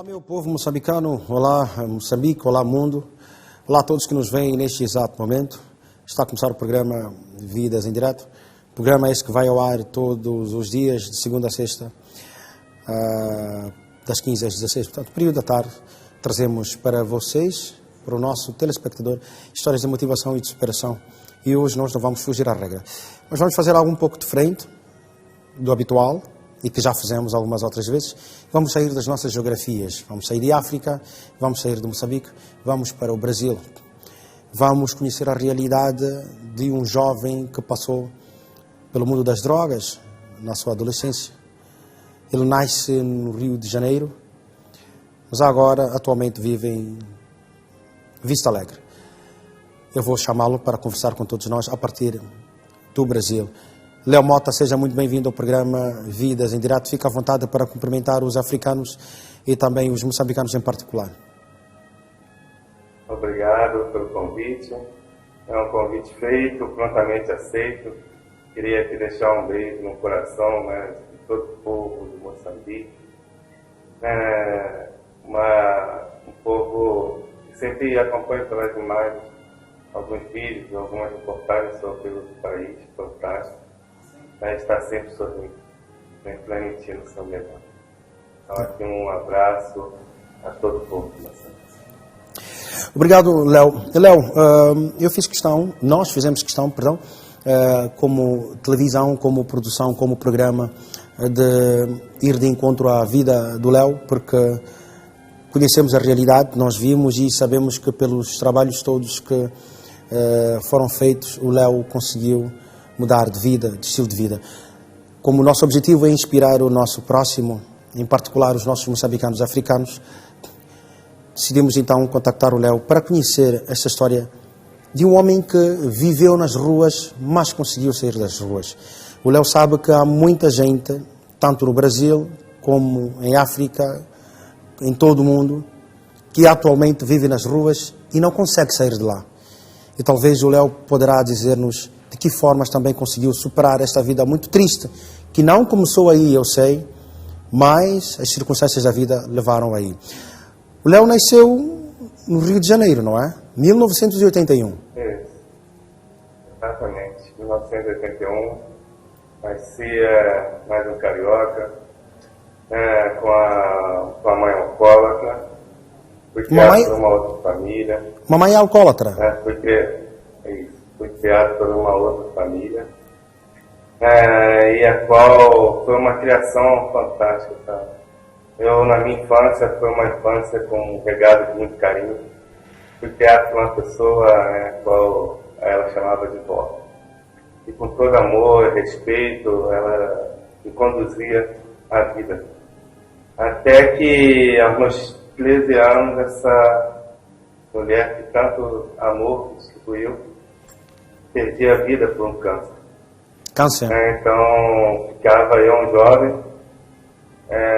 Olá, meu povo moçambicano, olá Moçambique, olá mundo, olá a todos que nos veem neste exato momento. Está a começar o programa Vidas em Direto, programa esse que vai ao ar todos os dias, de segunda a sexta, das 15 às 16, portanto, período da tarde, trazemos para vocês, para o nosso telespectador, histórias de motivação e de superação. E hoje nós não vamos fugir à regra, mas vamos fazer algo um pouco diferente do habitual, e que já fizemos algumas outras vezes. Vamos sair das nossas geografias, vamos sair de África, vamos sair de Moçambique, vamos para o Brasil. Vamos conhecer a realidade de um jovem que passou pelo mundo das drogas na sua adolescência. Ele nasce no Rio de Janeiro, mas agora, atualmente, vive em Vista Alegre. Eu vou chamá-lo para conversar com todos nós a partir do Brasil. Léo Mota, seja muito bem-vindo ao programa Vidas em Direto. Fica à vontade para cumprimentar os africanos e também os moçambicanos em particular. Obrigado pelo convite. É um convite feito, prontamente aceito. Queria te deixar um beijo no coração, né, de todo o povo de Moçambique. Um povo que sempre acompanha pelas imagens alguns vídeos, algumas reportagens sobre o país fantástico. Está sempre sorrindo, sempre transmitindo o seu melhor. Então, aqui um abraço a todo o povo de Moçambique. Obrigado, Léo. Léo, nós fizemos questão, como televisão, como produção, como programa, de ir de encontro à vida do Léo, porque conhecemos a realidade, nós vimos e sabemos que pelos trabalhos todos que foram feitos, o Léo conseguiu mudar de vida, de estilo de vida. Como o nosso objetivo é inspirar o nosso próximo, em particular os nossos moçambicanos africanos, decidimos então contactar o Léo para conhecer esta história de um homem que viveu nas ruas, mas conseguiu sair das ruas. O Léo sabe que há muita gente, tanto no Brasil como em África, em todo o mundo, que atualmente vive nas ruas e não consegue sair de lá. E talvez o Léo poderá dizer-nos de que formas também conseguiu superar esta vida muito triste, que não começou aí, eu sei, mas as circunstâncias da vida levaram aí. O Léo nasceu no Rio de Janeiro, não é? 1981. Isso, exatamente. 1981, nascia mais um carioca, com a mãe alcoólatra, fui criado por uma outra família. Mamãe é alcoólatra? Fui criado por uma outra família, e a qual foi uma criação fantástica, sabe? Eu, na minha infância, foi uma infância com um regado de muito carinho. Fui criado por uma pessoa, a qual ela chamava de vó. E com todo amor e respeito, ela me conduzia à vida. Até que, aos meus 13 anos, essa mulher que tanto amor distribuiu, perdi a vida por um câncer. Câncer? Então, ficava eu, um jovem,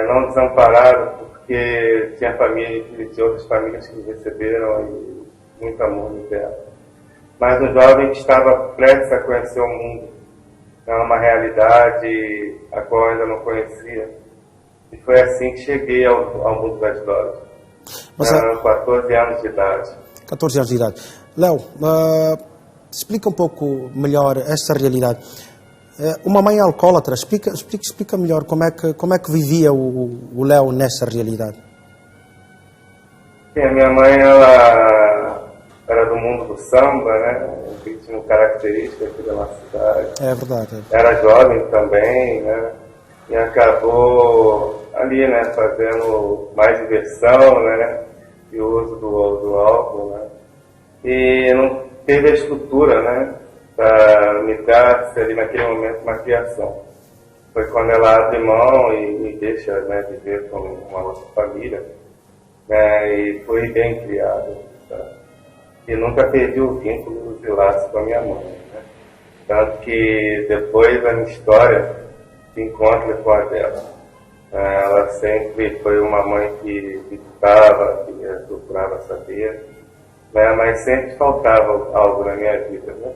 não desamparado, porque tinha outras famílias que me receberam e muito amor me deram. Mas um jovem que estava prestes a conhecer o mundo, uma realidade a qual eu ainda não conhecia. E foi assim que cheguei ao mundo das drogas. Com 14 anos de idade. 14 anos de idade. Léo, explica um pouco melhor esta realidade. Uma mãe alcoólatra, explica melhor como é que vivia o Léo nessa realidade. Sim, a minha mãe, ela era do mundo do samba, né? Um ritmo característico aqui da nossa cidade. É verdade. Era jovem também, né? E acabou ali, né? Fazendo mais diversão, né? E o uso do álcool, né? E não teve a estrutura, né? Para me dar ali naquele momento uma criação. Foi quando ela abre mão e me deixa, né, viver com uma outra família, né, e fui bem criado. Tá? E nunca perdi o vínculo e laço com a minha mãe. Né? Tanto que depois da minha história se encontra com a dela. Ela sempre foi uma mãe que visitava, que procurava saber, né, mas sempre faltava algo na minha vida, né?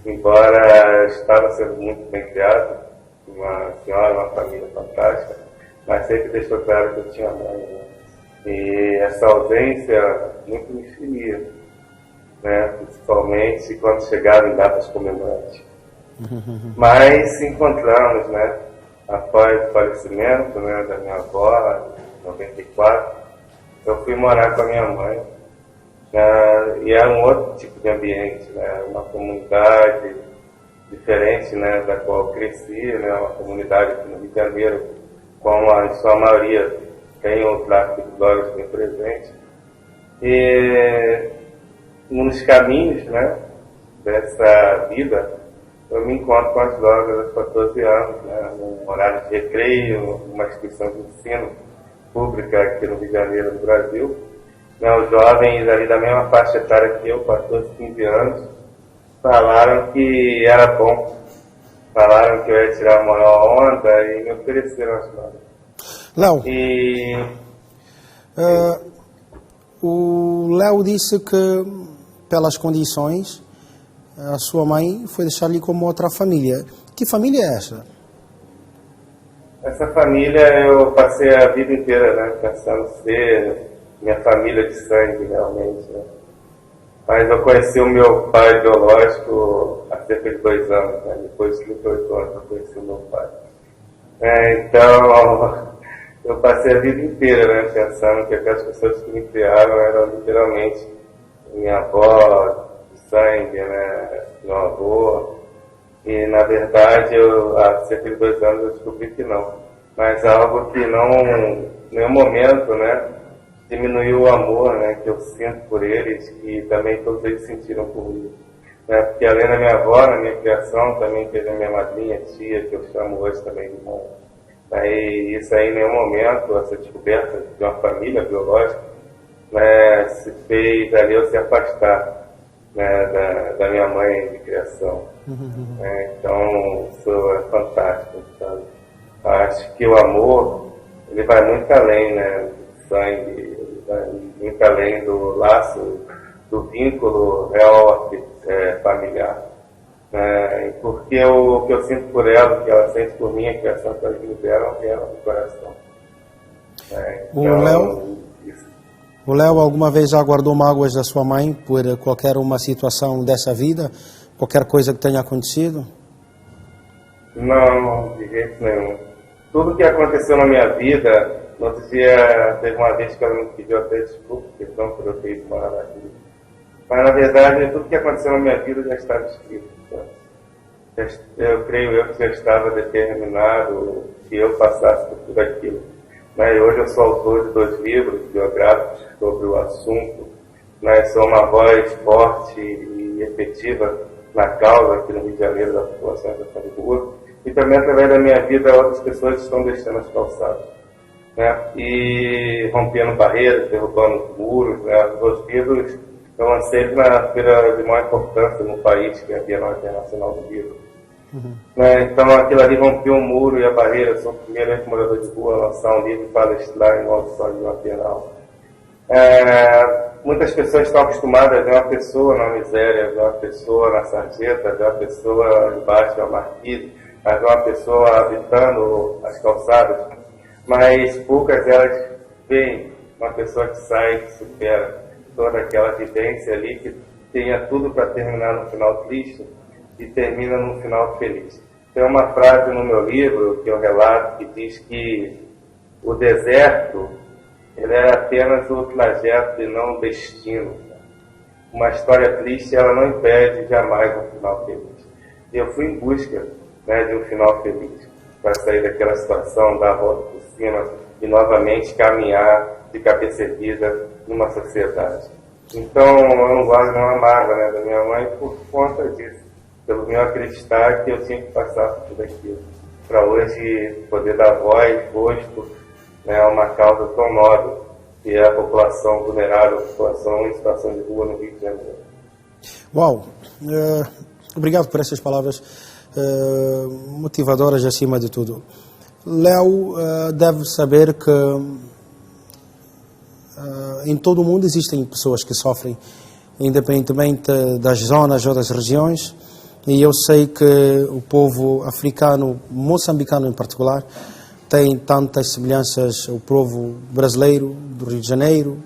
Embora estava sendo muito bem criado, uma senhora, uma família fantástica, mas sempre deixou claro que eu tinha mãe, né? E essa ausência muito me feria, né? Principalmente quando chegava em datas comemorativas. Mas se encontramos, né? Após o falecimento, né, da minha avó, em 94, eu fui morar com a minha mãe. E era um outro tipo de ambiente, né? Uma comunidade diferente, né, da qual eu cresci, né? Uma comunidade aqui no Rio de Janeiro, como a sua maioria tem o tráfico de drogas bem presente. E nos caminhos, né, dessa vida, eu me encontro com as drogas aos 14 anos, né, num horário de recreio, numa instituição de ensino pública aqui no Rio de Janeiro, no Brasil. Os jovens ali da mesma faixa etária que eu, 14, 15 anos, falaram que era bom, falaram que eu ia tirar a maior onda e me ofereceram as drogas. Léo, o Léo disse que, pelas condições, a sua mãe foi deixar ali como outra família. Que família é essa? Essa família eu passei a vida inteira, né, pensando ser minha família de sangue, realmente, né? Mas eu conheci o meu pai biológico há cerca de 2 anos, né? Depois de 38 anos eu conheci o meu pai. Então, eu passei a vida inteira, né, pensando que aquelas pessoas que me criaram eram literalmente minha avó de sangue, né, meu avô. E, na verdade, há cerca de 2 anos eu descobri que não. Mas algo que não, em nenhum momento, né, diminuiu o amor, né, que eu sinto por eles, e também todos eles sentiram por mim. Né, porque além da minha avó, na minha criação, também teve a minha madrinha, tia, que eu chamo hoje também de mãe. E isso aí, em nenhum momento, essa descoberta de uma família biológica, né, se fez ali eu se afastar, né, da minha mãe de criação. Então, isso é fantástico, sabe? Acho que o amor, ele vai muito além, né, do sangue, ele vai muito além do laço, do vínculo real familiar. Porque o que eu sinto por ela, o que ela sente por mim, a criação que elas me deram, vieram do coração. Então, o Léo alguma vez já guardou mágoas da sua mãe por qualquer uma situação dessa vida? Qualquer coisa que tenha acontecido? Não, de jeito nenhum. Tudo que aconteceu na minha vida, no outro dia, teve uma vez que ela me pediu até desculpa, questão por eu ter ido morar na vida. Mas, na verdade, tudo que aconteceu na minha vida já estava escrito. Eu creio que já estava determinado que eu passasse por tudo aquilo. Mas hoje eu sou autor de 2 livros biográficos sobre o assunto. Sou uma voz forte e efetiva na causa aqui no Rio de Janeiro da população da situação de rua. E também, através da minha vida, outras pessoas estão deixando as calçadas, né? E rompendo barreiras, derrubando muros, né? Os 2 livros eu lancei na feira de maior importância no país, que é a Bienal Internacional do Livro. Então, aquilo ali rompeu o muro e a barreira. Sou o primeiro morador de rua a lançar um livro e palestrar em auditório de uma Bienal. Muitas pessoas estão acostumadas a ver uma pessoa na miséria, a ver uma pessoa na sarjeta, a ver uma pessoa embaixo da marquise, a ver uma pessoa habitando as calçadas, mas poucas elas veem uma pessoa que sai, que supera toda aquela vivência ali, que tenha tudo para terminar no final triste e termina no final feliz. Tem uma frase no meu livro que eu relato que diz que o deserto ele era apenas o trajeto e não o destino. Uma história triste, ela não impede jamais um final feliz. E eu fui em busca, né, de um final feliz, para sair daquela situação, dar a volta por cima e novamente caminhar de cabeça erguida numa sociedade. Então, eu não guardo nenhuma mágoa, né, da minha mãe por conta disso, pelo meu acreditar que eu tinha que passar por tudo aquilo, para hoje poder dar voz, rosto, né, a uma causa tão nobre, que é a população vulnerável, a população em situação de rua no Rio de Janeiro. Uau! Obrigado por essas palavras motivadoras acima de tudo. Léo deve saber que em todo o mundo existem pessoas que sofrem, independentemente das zonas ou das regiões, e eu sei que o povo africano, moçambicano em particular, tem tantas semelhanças ao povo brasileiro, do Rio de Janeiro,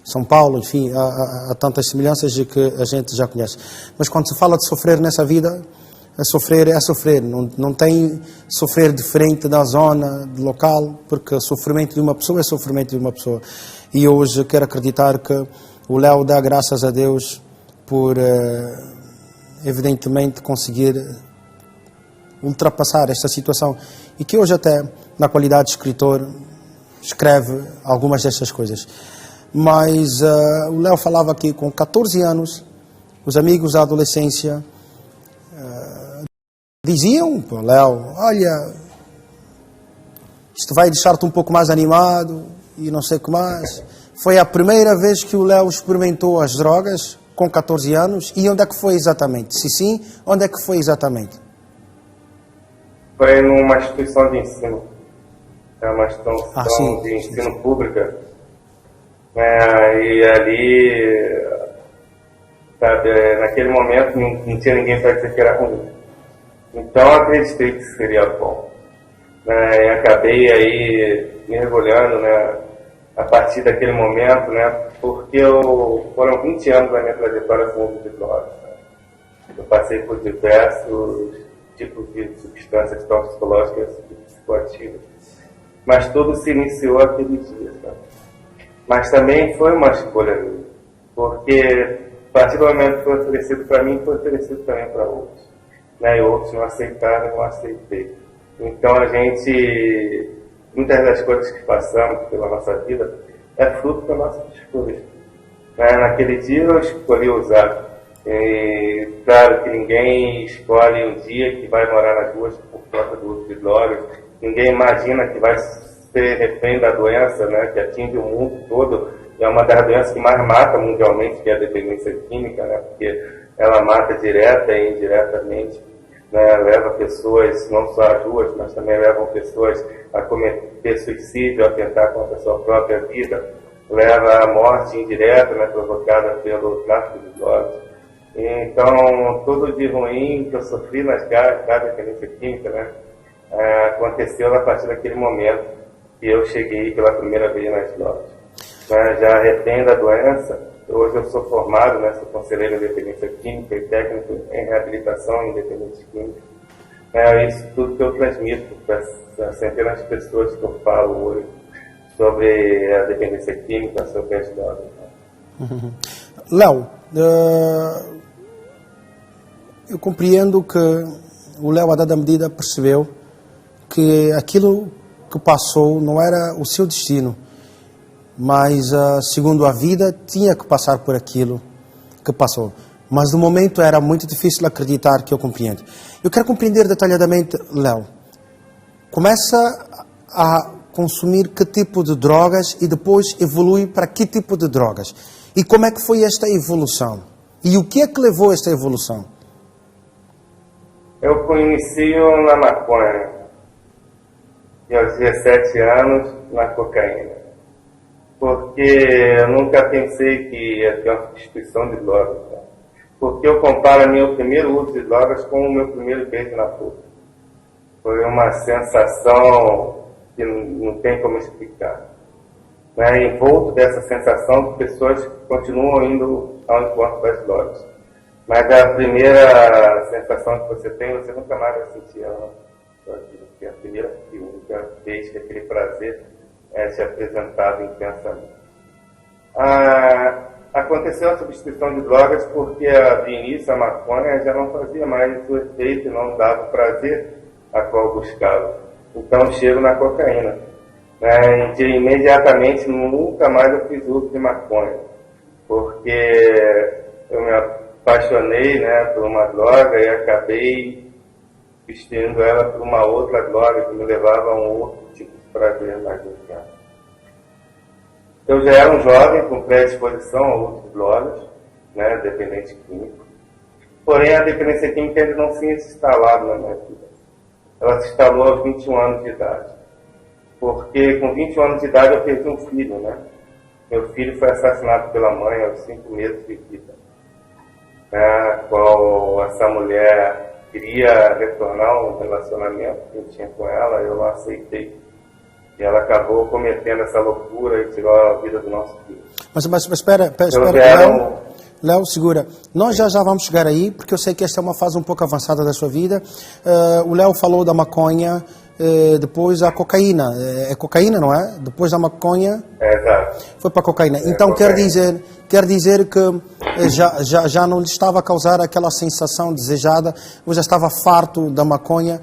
São Paulo, enfim, há tantas semelhanças de que a gente já conhece. Mas quando se fala de sofrer nessa vida, sofrer é sofrer, não tem sofrer diferente da zona, do local, porque o sofrimento de uma pessoa é sofrimento de uma pessoa. E hoje quero acreditar que o Léo dá graças a Deus por, evidentemente, conseguir ultrapassar esta situação e que hoje até, na qualidade de escritor, escreve algumas destas coisas. Mas o Léo falava que com 14 anos, os amigos da adolescência diziam, Léo, olha, isto vai deixar-te um pouco mais animado e não sei o que mais. Foi a primeira vez que o Léo experimentou as drogas, com 14 anos, e onde é que foi exatamente? Se sim, onde é que foi exatamente? Foi numa instituição de ensino, é uma instituição sim, de ensino pública, e ali, sabe, naquele momento não tinha ninguém para dizer que era ruim. Então eu acreditei que seria bom, e acabei aí mergulhando, a partir daquele momento, porque foram 20 anos da minha trajetória com uso de drogas. Eu passei por diversos tipos de substâncias toxicológicas e psicoativas, mas tudo se iniciou aquele dia, sabe? Mas também foi uma escolha minha, porque a partir do momento que foi oferecido para mim, foi oferecido também para outros, e outros não aceitaram, eu não aceitei. Então a gente, muitas das coisas que passamos pela nossa vida é fruto da nossa escolha. Naquele dia eu escolhi usar. E, claro que ninguém escolhe um dia que vai morar nas ruas por conta do uso de drogas. Ninguém imagina que vai ser refém da doença, que atinge o mundo todo. É uma das doenças que mais mata mundialmente, que é a dependência química, porque ela mata direta e indiretamente. Leva pessoas, não só às ruas, mas também levam pessoas a cometer suicídio, a tentar contra a sua própria vida. Leva à morte indireta, provocada pelo tráfico de drogas. Então, tudo de ruim que eu sofri nas garras da dependência química, aconteceu a partir daquele momento que eu cheguei pela primeira vez nas drogas. Já refém da doença, hoje eu sou formado, sou conselheiro em dependência química e técnico em reabilitação em dependência química. Isso tudo que eu transmito para as centenas de pessoas que eu falo hoje sobre a dependência química, sobre as drogas. Léo, eu compreendo que o Léo, a dada medida, percebeu que aquilo que passou não era o seu destino, mas, segundo a vida, tinha que passar por aquilo que passou. Mas, no momento, era muito difícil acreditar que eu compreendo. Eu quero compreender detalhadamente, Léo. Começa a consumir que tipo de drogas e depois evolui para que tipo de drogas? E como é que foi esta evolução? E o que é que levou a esta evolução? Eu inicio na maconha e aos 17 anos na cocaína, porque eu nunca pensei que ia ter uma substituição de drogas, porque eu comparo meu primeiro uso de drogas com o meu primeiro beijo na boca. Foi uma sensação que não tem como explicar. Envolto dessa sensação, pessoas continuam indo ao encontro das drogas. Mas a primeira sensação que você tem, você nunca mais vai sentir ela. Porque a primeira e única vez que aquele prazer é te apresentado intensamente. Aconteceu a substituição de drogas porque de início a maconha já não fazia mais o efeito e não dava o prazer a qual buscava. Então chego na cocaína. Imediatamente nunca mais eu fiz uso de maconha, porque eu me apaixonei por uma droga e acabei vestindo ela por uma outra droga que me levava a um outro tipo de prazer mais intenso. Eu já era um jovem com predisposição a uso de drogas, dependente químico. Porém, a dependência química ainda não tinha se instalado na minha vida. Ela se instalou aos 21 anos de idade. Porque com 21 anos de idade eu perdi um filho, Meu filho foi assassinado pela mãe aos 5 meses de vida. A qual essa mulher queria retornar um relacionamento que eu tinha com ela, eu não aceitei. E ela acabou cometendo essa loucura e tirou a vida do nosso filho. Mas espera, Léo, segura. Nós já vamos chegar aí, porque eu sei que esta é uma fase um pouco avançada da sua vida. O Léo falou da maconha, depois a cocaína. É cocaína, não é? Depois da maconha... Exato. Foi para a cocaína. Então cocaína. quer dizer que já não lhe estava a causar aquela sensação desejada, ou já estava farto da maconha,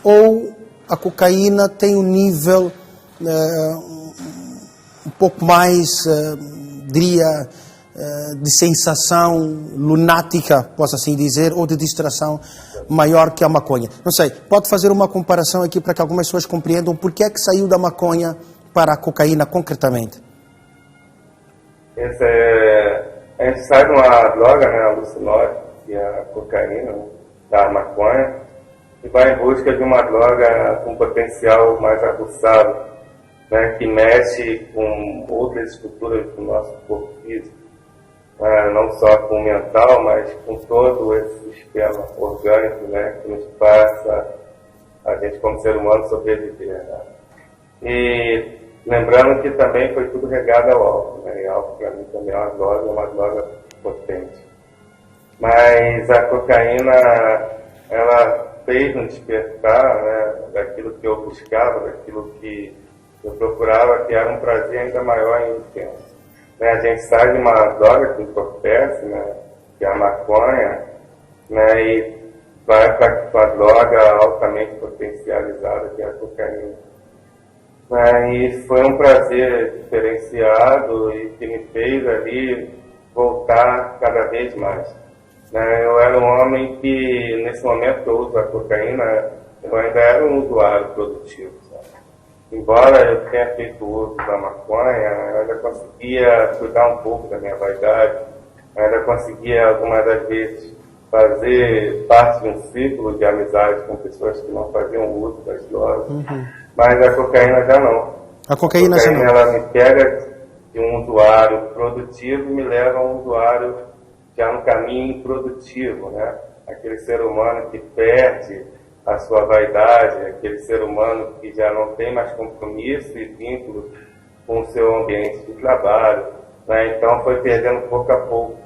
ou a cocaína tem um nível um pouco mais, diria, de sensação lunática, posso assim dizer, ou de distração maior que a maconha. Não sei, pode fazer uma comparação aqui para que algumas pessoas compreendam por que é que saiu da maconha para a cocaína concretamente? A gente sai de uma droga, né, alucinógena, que é a cocaína, da maconha, e vai em busca de uma droga com potencial mais aguçado, né, que mexe com outras estruturas do nosso corpo físico, não só com o mental, mas com todo esse sistema orgânico, né, que nos faça a gente como ser humano sobreviver, né? E lembrando que também foi tudo regado ao álcool, né? E álcool para mim também é uma droga potente. Mas a cocaína, ela fez um despertar, né, daquilo que eu buscava, daquilo que eu procurava, que era um prazer ainda maior e intenso. Né? A gente sai de uma droga que entorpece, né, que é a maconha, né, e vai para a droga altamente potencializada, que é a cocaína. E foi um prazer diferenciado e que me fez ali voltar cada vez mais. Eu era um homem que, nesse momento que eu uso a cocaína, eu ainda era um usuário produtivo. Sabe? Embora eu tenha feito uso da maconha, eu ainda conseguia cuidar um pouco da minha vaidade, eu ainda conseguia, algumas das vezes, fazer parte de um círculo de amizade com pessoas que não faziam uso das drogas. Mas a cocaína já não. A cocaína já não. Ela me pega de um usuário produtivo e me leva a um usuário já no caminho improdutivo, né? Aquele ser humano que perde a sua vaidade, aquele ser humano que já não tem mais compromisso e vínculo com o seu ambiente de trabalho, né? Então foi perdendo pouco a pouco,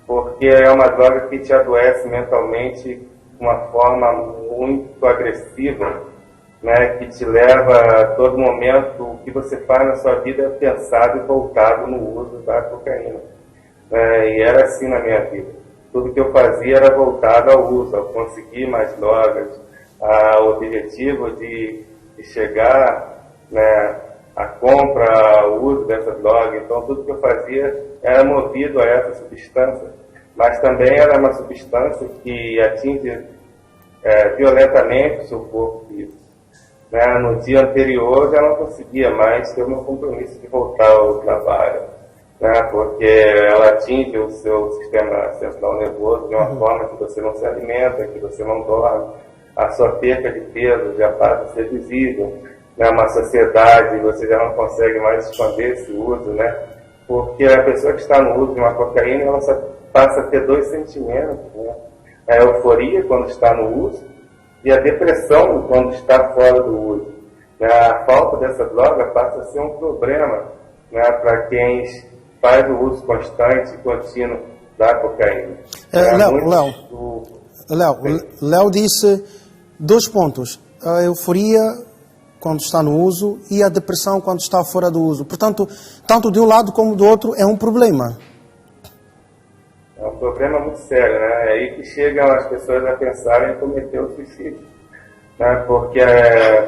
porque é uma droga que te adoece mentalmente de uma forma muito agressiva, né, que te leva a todo momento, o que você faz na sua vida é pensado e voltado no uso da cocaína. E era assim na minha vida. Tudo que eu fazia era voltado ao uso, ao conseguir mais drogas, ao objetivo de chegar, né, à compra, ao uso dessa droga. Então tudo que eu fazia era movido a essa substância, mas também era uma substância que atinge violentamente o seu corpo físico. No dia anterior já não conseguia mais ter o meu compromisso de voltar ao trabalho, porque ela atinge o seu sistema central nervoso de uma forma que você não se alimenta, que você não dorme, a sua perca de peso já passa a ser visível, uma sociedade, você já não consegue mais esconder esse uso, porque a pessoa que está no uso de uma cocaína, ela só passa a ter dois sentimentos, a euforia quando está no uso, e a depressão quando está fora do uso. A falta dessa droga passa a ser um problema, para quem faz o uso constante e contínuo da cocaína. Léo disse 2 pontos. A euforia quando está no uso e a depressão quando está fora do uso. Portanto, tanto de um lado como do outro é um problema. É um problema muito sério, É aí que chegam as pessoas a pensarem em cometer o suicídio, Porque,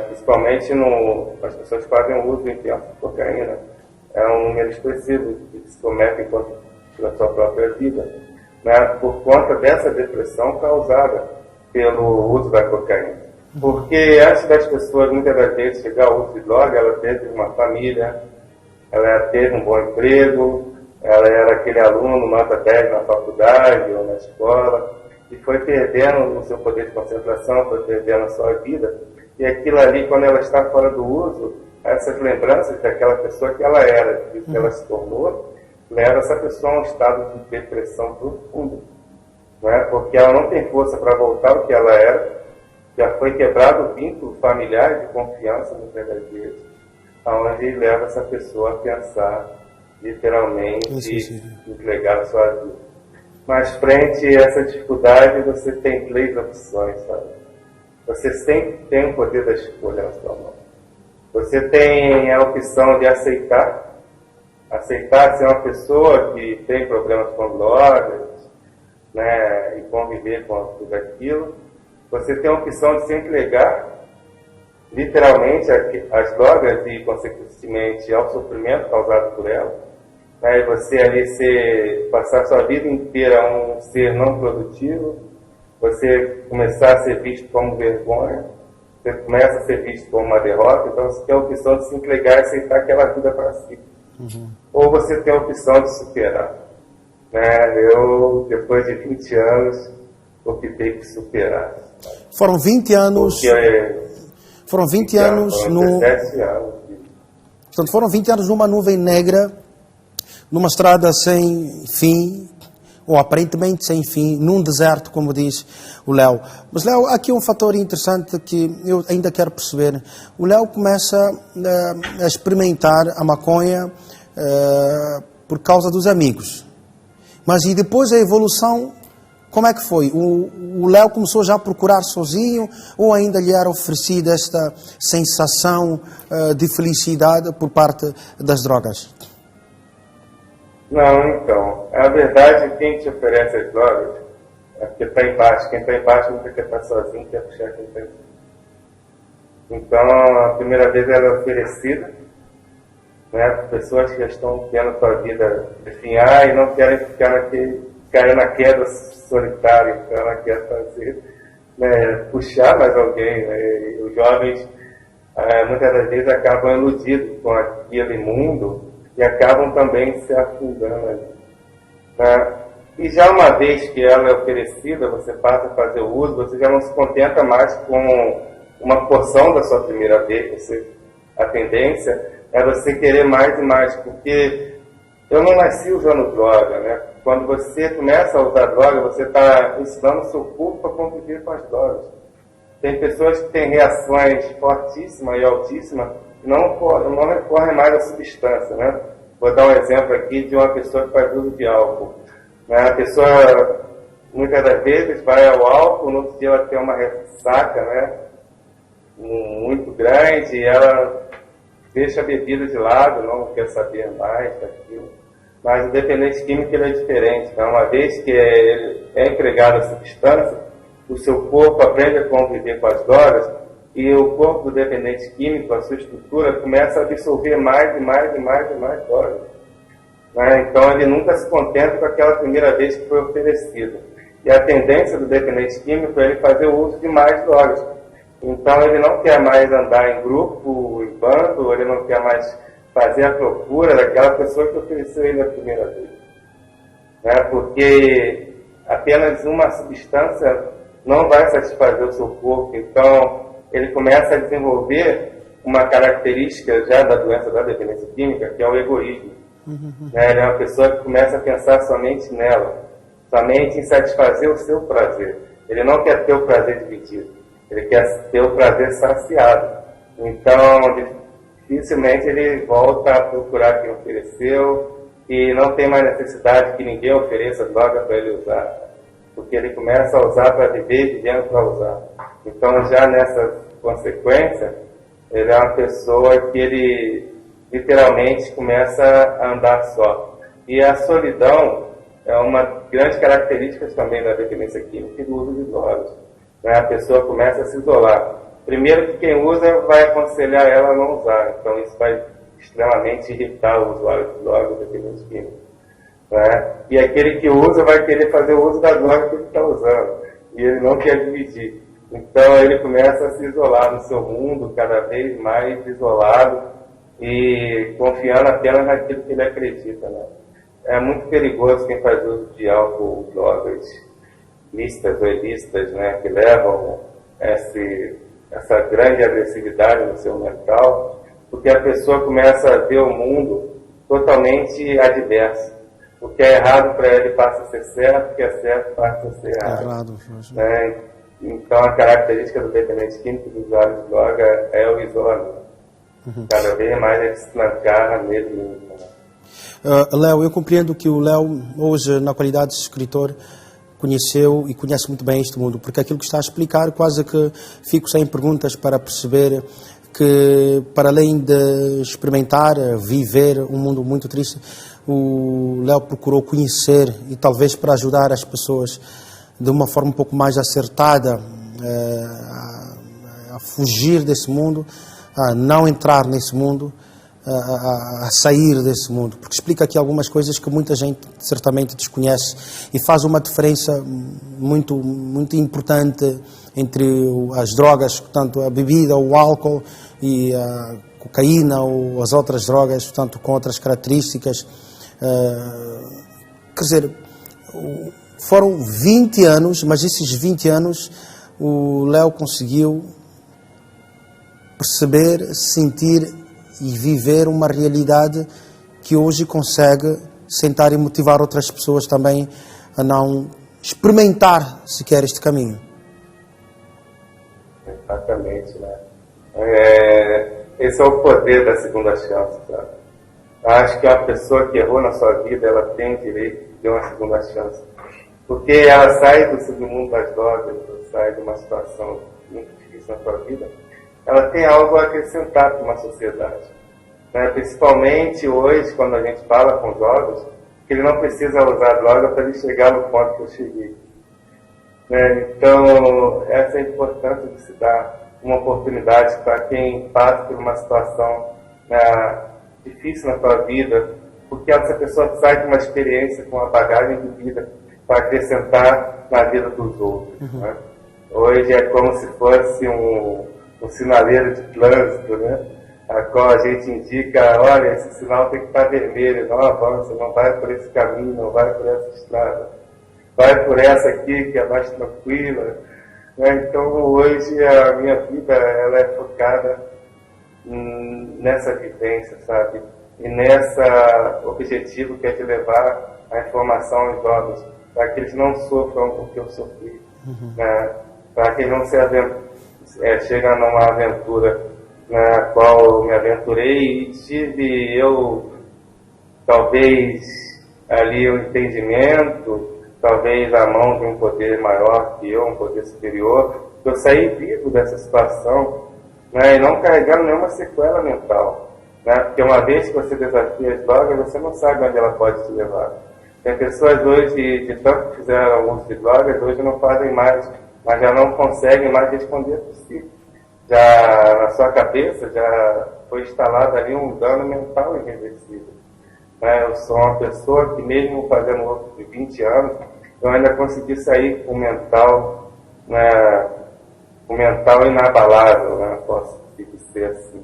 principalmente, as pessoas que fazem uso intenso de cocaína, é um número expressivo que se cometem contra a sua própria vida, por conta dessa depressão causada pelo uso da cocaína. Porque antes das pessoas, muitas das vezes, chegar ao uso de droga, ela teve uma família, ela teve um bom emprego, ela era aquele aluno nota 10 na faculdade ou na escola, e foi perdendo o seu poder de concentração, foi perdendo a sua vida. E aquilo ali, quando ela está fora do uso, essas lembranças daquela pessoa que ela era, que ela se tornou, leva essa pessoa a um estado de depressão profunda. não é? Porque ela não tem força para voltar ao que ela era, já foi quebrado o vínculo familiar de confiança muitas das vezes, aonde leva essa pessoa a pensar literalmente entregar a sua vida. Mas frente a essa dificuldade, você tem 3 opções, sabe? Você sempre tem o poder da escolha na sua mão. Você tem a opção de aceitar ser uma pessoa que tem problemas com drogas, né, e conviver com tudo aquilo. Você tem a opção de se entregar literalmente às drogas e, consequentemente, ao sofrimento causado por elas. Né, e você ali passar sua vida inteira um ser não produtivo, você começar a ser visto como vergonha, você começa a ser visto como uma derrota, então você tem a opção de se entregar e aceitar aquela vida para si. Ou você tem a opção de superar. Né? Eu, depois de 20 anos, optei por superar. Foram 20 anos... Foram 20 anos... 17 anos. Portanto, foram 20 anos numa nuvem negra, numa estrada sem fim, ou aparentemente sem fim, num deserto, como diz o Léo. Mas, Léo, aqui um fator interessante que eu ainda quero perceber. O Léo começa a experimentar a maconha por causa dos amigos. Mas e depois a evolução, como é que foi? O Léo começou já a procurar sozinho ou ainda lhe era oferecida esta sensação de felicidade por parte das drogas? Não, então, a verdade, quem te oferece as drogas é porque está embaixo. Quem está embaixo nunca quer estar sozinho, quer puxar quem está embaixo. Então, a primeira vez ela é oferecida, né, para pessoas que já estão tendo sua vida definhar e não querem cair na queda solitária, que ela quer fazer, né, puxar mais alguém. Né, e os jovens, muitas das vezes, acabam iludidos com aquele mundo e acabam também se afundando ali. Né? E já uma vez que ela é oferecida, você passa a fazer o uso, você já não se contenta mais com uma porção da sua primeira vez. A tendência é você querer mais e mais, porque eu não nasci usando droga, né? Quando você começa a usar droga, você está ensinando o seu corpo a conviver com as drogas. Tem pessoas que têm reações fortíssimas e altíssimas, não recorrem mais à substância, né? Vou dar um exemplo aqui de uma pessoa que faz uso de álcool. A pessoa, muitas das vezes, vai ao álcool, no outro dia ela tem uma ressaca, né, muito grande, e ela deixa a bebida de lado, não quer saber mais daquilo. Mas o dependente químico ele é diferente. Então, uma vez que ele é empregado a substância, o seu corpo aprende a conviver com as drogas, e o corpo do dependente químico, a sua estrutura, começa a absorver mais e mais e mais e mais drogas. Né? Então, ele nunca se contenta com aquela primeira vez que foi oferecido. E a tendência do dependente químico é ele fazer o uso de mais drogas. Então, ele não quer mais andar em grupo, em bando, ele não quer mais fazer a procura daquela pessoa que ofereceu ele a primeira vez. Né? Porque apenas uma substância não vai satisfazer o seu corpo. Então, ele começa a desenvolver uma característica já da doença da dependência química, que é o egoísmo. Ele é uma pessoa que começa a pensar somente nela, somente em satisfazer o seu prazer. Ele não quer ter o prazer dividido, ele quer ter o prazer saciado. Então, dificilmente ele volta a procurar quem ofereceu e não tem mais necessidade que ninguém ofereça droga para ele usar, porque ele começa a usar para viver, vivendo para usar. Então, já nessa consequência, ele é uma pessoa que ele literalmente começa a andar só. E a solidão é uma grande característica também da dependência química e do uso de drogas. Né? A pessoa começa a se isolar. Primeiro que quem usa vai aconselhar ela a não usar, então isso vai extremamente irritar o usuário de drogas dependente químico. Né? E aquele que usa vai querer fazer o uso da droga que ele está usando, e ele não quer dividir. Então ele começa a se isolar no seu mundo, cada vez mais isolado e confiando apenas naquilo que ele acredita. Né? É muito perigoso quem faz uso de álcool, drogas lícitas ou ilícitas, né, que levam essa grande agressividade no seu mental, porque a pessoa começa a ver o mundo totalmente adverso. o que é errado para ele passa a ser certo, o que é certo passa a ser errado. Né? Então, a característica do dependente químico do usuário de droga é o isolamento. Cada vez mais ele se trancar nele mesmo. Léo, eu compreendo que o Léo, hoje, na qualidade de escritor, conheceu e conhece muito bem este mundo, porque aquilo que está a explicar, quase que fico sem perguntas para perceber que, para além de experimentar, viver um mundo muito triste, o Léo procurou conhecer e talvez para ajudar as pessoas de uma forma um pouco mais acertada a fugir desse mundo, a não entrar nesse mundo, a sair desse mundo, porque explica aqui algumas coisas que muita gente certamente desconhece e faz uma diferença muito, muito importante entre as drogas, portanto a bebida, o álcool e a cocaína ou as outras drogas, portanto com outras características. Quer dizer, foram 20 anos, mas esses 20 anos o Léo conseguiu perceber, sentir e viver uma realidade que hoje consegue sentar e motivar outras pessoas também a não experimentar sequer este caminho. Exatamente, né? Esse é o poder da segunda chance, sabe? Acho que a pessoa que errou na sua vida, ela tem direito de ter uma segunda chance. Porque ela sai do submundo das drogas, sai de uma situação muito difícil na sua vida, ela tem algo a acrescentar para uma sociedade. Né? Principalmente hoje, quando a gente fala com jovens, que ele não precisa usar droga para ele chegar no ponto que eu cheguei. Né? Então, essa é a importância de se dar uma oportunidade para quem passa por uma situação difícil na sua vida, porque essa pessoa sai de uma experiência com uma bagagem de vida para acrescentar na vida dos outros. Né? Hoje é como se fosse um sinaleiro de trânsito, né? A qual a gente indica, olha, esse sinal tem que estar vermelho, não avança, não vai por esse caminho, não vai por essa estrada, vai por essa aqui que é mais tranquila. Né? Então hoje a minha vida ela é focada nessa vivência, sabe? E nessa objetivo que é de levar a informação aos jovens, para que eles não sofram o que eu sofri, né? Para que eles não cheguem numa aventura na qual eu me aventurei e tive talvez ali o entendimento, talvez a mão de um poder maior que eu, um poder superior, que eu saí vivo dessa situação, né, e não carregando nenhuma sequela mental, né, porque uma vez que você desafia as drogas, você não sabe onde ela pode te levar. Tem pessoas hoje, de tanto que fizeram uso de drogas, hoje não fazem mais, mas já não conseguem mais responder por si. Já na sua cabeça já foi instalado ali um dano mental irreversível. Né? Eu sou uma pessoa que mesmo fazendo uso de 20 anos, eu ainda consegui sair com o mental, né, o mental inabalável, né, posso dizer assim.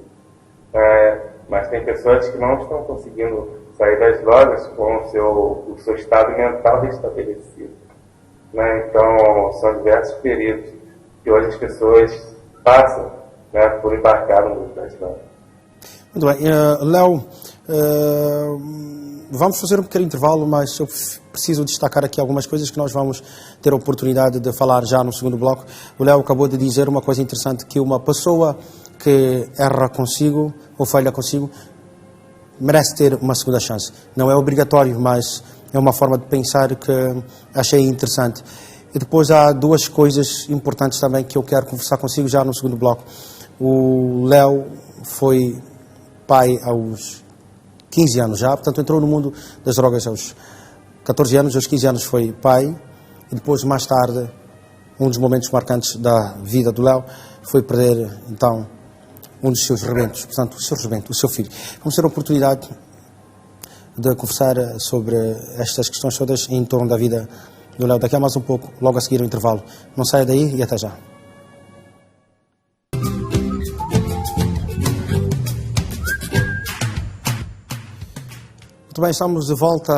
Mas tem pessoas que não estão conseguindo sair das drogas com o seu estado mental restabelecido. Né? Então, são diversos períodos que hoje as pessoas passam, né, por embarcar no mundo das drogas. Muito bem. Léo, vamos fazer um pequeno intervalo, mas eu preciso destacar aqui algumas coisas que nós vamos ter a oportunidade de falar já no segundo bloco. O Léo acabou de dizer uma coisa interessante, que uma pessoa que erra consigo ou falha consigo merece ter uma segunda chance. Não é obrigatório, mas é uma forma de pensar que achei interessante. E depois há duas coisas importantes também que eu quero conversar consigo já no segundo bloco. O Léo foi pai aos 15 anos já, portanto entrou no mundo das drogas aos 14 anos, aos 15 anos foi pai, e depois mais tarde, um dos momentos marcantes da vida do Léo foi perder então um dos seus rebentos, portanto o seu filho. Vamos ter a oportunidade de conversar sobre estas questões todas em torno da vida do Léo daqui a mais um pouco, logo a seguir o intervalo. Não saia daí e até já. Muito bem, estamos de volta.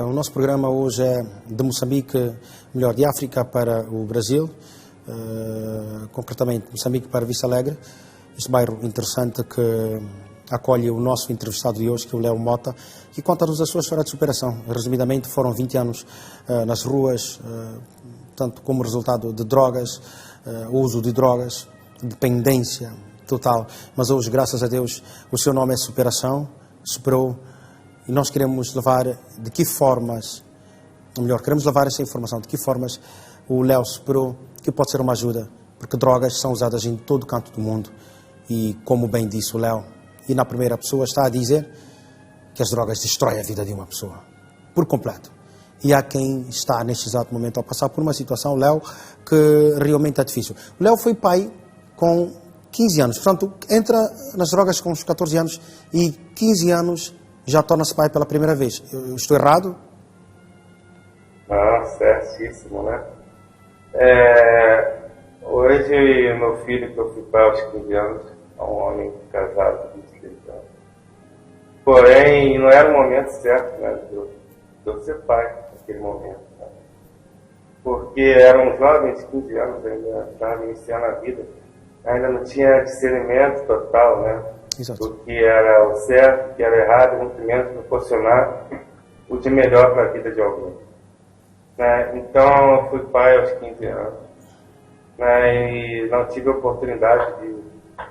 O nosso programa hoje é de Moçambique, melhor, de África para o Brasil, concretamente Moçambique para Vista Alegre, este bairro interessante que acolhe o nosso entrevistado de hoje, que é o Léo Mota, que conta-nos a sua história de superação. Resumidamente, foram 20 anos nas ruas, tanto como resultado de drogas, uso de drogas, dependência total. Mas hoje, graças a Deus, o seu nome é superação, superou, e nós queremos levar de que formas, ou melhor, queremos levar essa informação, de que formas o Léo superou, que pode ser uma ajuda, porque drogas são usadas em todo canto do mundo, e como bem disse o Léo, e na primeira pessoa está a dizer que as drogas destroem a vida de uma pessoa, por completo. E há quem está neste exato momento a passar por uma situação, Léo, que realmente é difícil. O Léo foi pai com 15 anos, portanto, entra nas drogas com uns 14 anos e 15 anos já torna-se pai pela primeira vez. Eu estou errado? Não, certíssimo, né? Hoje, meu filho, que eu fui pai aos 15 anos, é um homem casado de 23 anos. Porém, não era o momento certo, né, de eu ser pai naquele momento. Né? Porque eram jovens de 15 anos, ainda estavam iniciando a vida, ainda não tinha discernimento total, né? Exato. Do que era o certo, o que era errado, muito menos proporcionar o de melhor para a vida de alguém. Né? Então, eu fui pai aos 15 anos, né? E não tive a oportunidade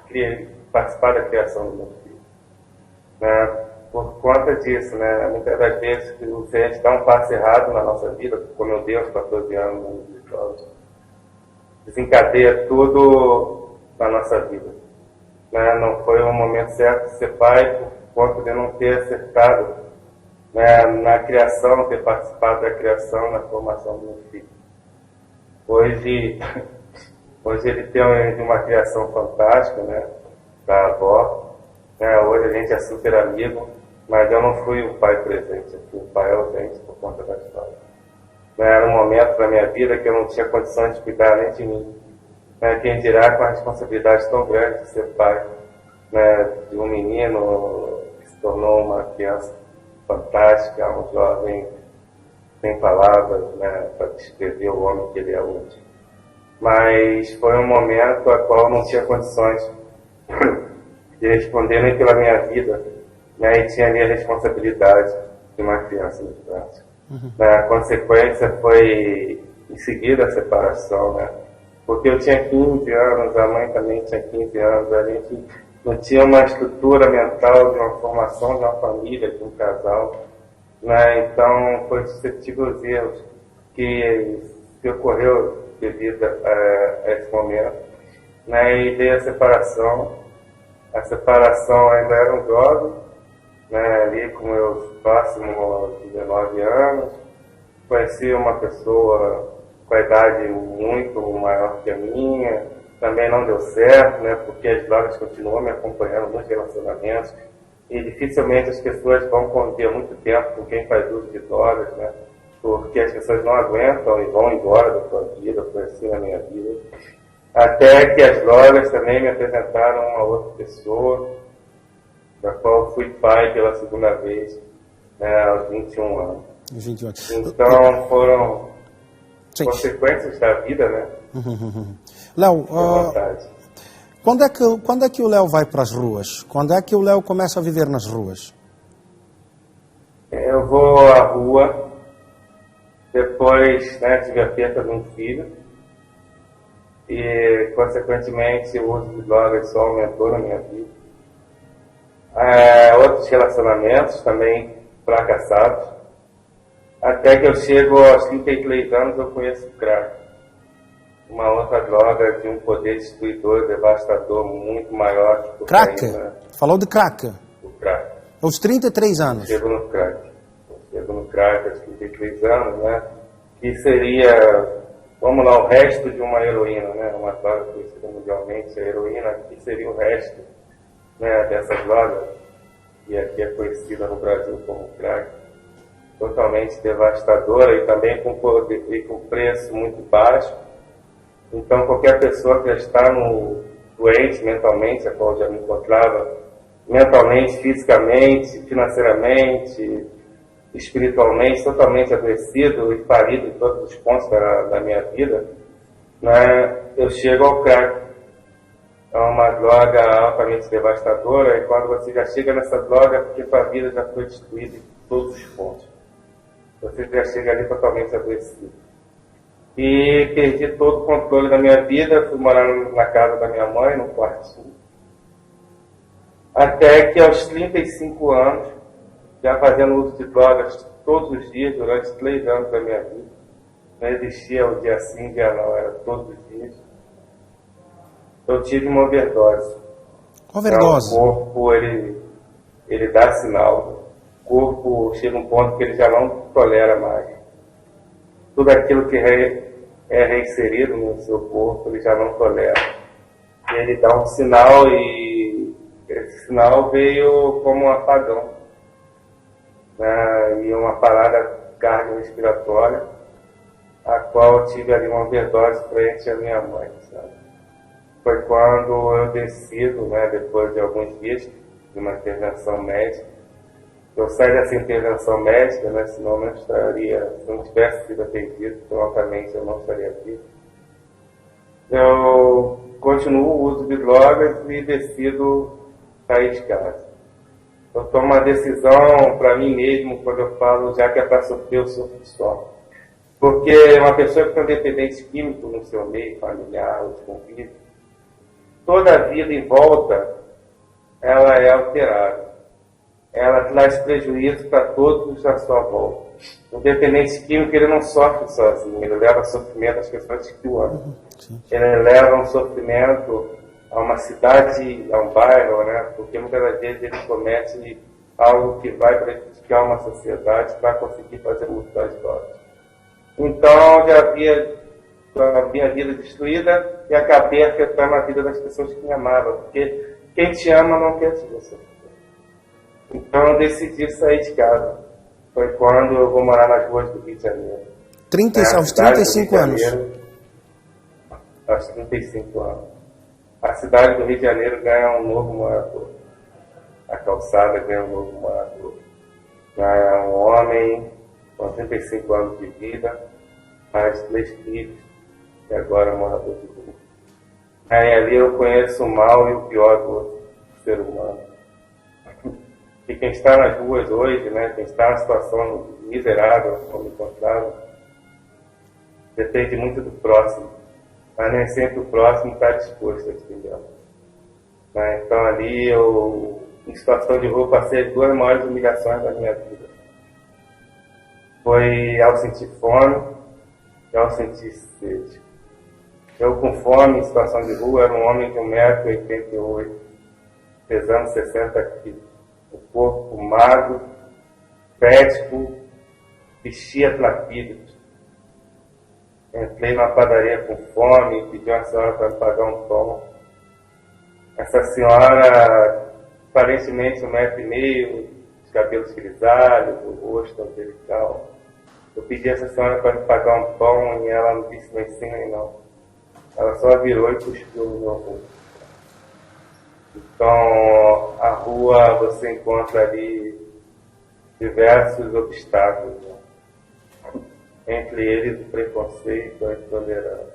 de participar da criação do meu filho. Né? Por conta disso, né? Muitas das vezes, se a gente dá um passo errado na nossa vida, como eu dei aos 14 anos, desencadeia tudo na nossa vida. Né? Não foi o momento certo de ser pai, por conta de não ter acertado, né, na criação, ter participado da criação, na formação do meu filho. Hoje ele tem uma criação fantástica, né, da avó. Né? Hoje a gente é super amigo, mas eu não fui o pai presente, eu fui o pai ausente por conta da história. Né? Era um momento da minha vida que eu não tinha condições de cuidar nem de mim. Né? Quem dirá com a responsabilidade tão grande de ser pai, né, de um menino que se tornou uma criança fantástica, um jovem sem palavras, né, para descrever o homem que ele é hoje. Mas foi um momento a qual eu não tinha condições de responder nem pela minha vida, né, e tinha ali a responsabilidade de uma criança no trânsito. A consequência foi em seguida a separação, né, porque eu tinha 15 anos, a mãe também tinha 15 anos, a gente não tinha uma estrutura mental de uma formação de uma família, de um casal, né? Então foi suscetível aos erros que ocorreu devido a esse momento, né? E dei a separação ainda era um jovem, né? Ali com meus próximos 19 anos, conheci uma pessoa com a idade muito maior que a minha. Também não deu certo, né, porque as drogas continuam me acompanhando nos relacionamentos e dificilmente as pessoas vão conviver muito tempo com quem faz uso de drogas, né, porque as pessoas não aguentam e vão embora da sua vida, foi assim na minha vida. Até que as drogas também me apresentaram uma outra pessoa, da qual fui pai pela segunda vez, né, aos 21 anos. 21 anos. Então foram Sim. consequências da vida, né? Léo, quando é que o Léo vai para as ruas? Quando é que o Léo começa a viver nas ruas? Eu vou à rua, depois, né, tive a perda de um filho e, consequentemente, o uso de drogas só aumentou na minha vida. Outros relacionamentos também fracassados, até que eu chego aos 33 anos eu conheço o crack. Uma outra droga de um poder destruidor, devastador, muito maior que o crack? Cocaína. Falou de crack? O crack. Aos 33 anos? Chego no crack aos 33 anos, né? Que seria, vamos lá, o resto de uma heroína, né? Uma droga conhecida mundialmente, a heroína, que seria o resto, né, dessa droga, que aqui é conhecida no Brasil como crack. Totalmente devastadora e também com preço muito baixo. Então, qualquer pessoa que está doente mentalmente, a qual já me encontrava, mentalmente, fisicamente, financeiramente, espiritualmente, totalmente adoecido e falido em todos os pontos da minha vida, né, eu chego ao crack. é uma droga altamente devastadora, e quando você já chega nessa droga, é porque sua vida já foi destruída em todos os pontos. Você já chega ali totalmente adoecido. E perdi todo o controle da minha vida, fui morar na casa da minha mãe, no quartinho. Até que aos 35 anos, já fazendo uso de drogas todos os dias, durante 3 anos da minha vida. Não existia o dia sim, dia não, era todos os dias. Eu tive uma overdose. Overdose? Então, o corpo, ele dá sinal. O corpo chega a um ponto que ele já não tolera mais. Tudo aquilo que é reinserido no seu corpo, ele já não tolera. E ele dá um sinal, e esse sinal veio como um apagão, né? E uma parada cardiorrespiratória, a qual eu tive ali uma overdose frente à minha mãe, sabe? Foi quando eu decido, né, depois de alguns dias de uma intervenção médica, eu saí dessa intervenção médica, né, senão eu não estaria, se não tivesse sido atendido, provavelmente eu não estaria vivo. Eu continuo o uso de drogas e decido sair de casa. Eu tomo uma decisão para mim mesmo, quando eu falo, já que é para sofrer, eu sofro só. Porque uma pessoa que tem um dependente químico no seu meio familiar ou de convívio, toda a vida em volta, ela é alterada. Ela traz prejuízo para todos à sua volta. O dependente químico, ele não sofre sozinho, ele leva sofrimento às pessoas que o amam. Ele leva um sofrimento a uma cidade, a um bairro, né? Porque muitas das vezes ele comete algo que vai prejudicar uma sociedade para conseguir fazer uso das drogas. Então, já havia a minha vida destruída e acabei afetando a vida das pessoas que me amavam, porque quem te ama não quer te ver sofrer. Então, eu decidi sair de casa. Foi quando eu vou morar nas ruas do Rio de Janeiro. Aos 35 anos. Aos 35 anos. A cidade do Rio de Janeiro ganha um novo morador. A calçada ganha um novo morador. É um homem com 35 anos de vida, mais 3 filhos, e agora morador de rua. Aí ali eu conheço o mal e o pior do ser humano. E quem está nas ruas hoje, né, quem está na situação miserável, como encontrado, depende muito do próximo. Mas nem sempre o próximo está disposto a te ligar. Né? Então ali eu, em situação de rua, passei as 2 maiores humilhações da minha vida. Foi ao sentir fome e ao sentir sede. Eu com fome, em situação de rua, era um homem de 1,88 m, pesando 60 quilos. O corpo magro, fético, vestia trapílios. Entrei numa padaria com fome e pedi uma senhora para me pagar um pão. Essa senhora, aparentemente 1,5 m, de cabelos grisalhos, o rosto angelical. Eu pedi a essa senhora para me pagar um pão e ela não disse nem sim nem não. Ela só virou e cuspiu no meu rosto. Então, a rua você encontra ali diversos obstáculos, né? Entre eles o preconceito, a intolerância.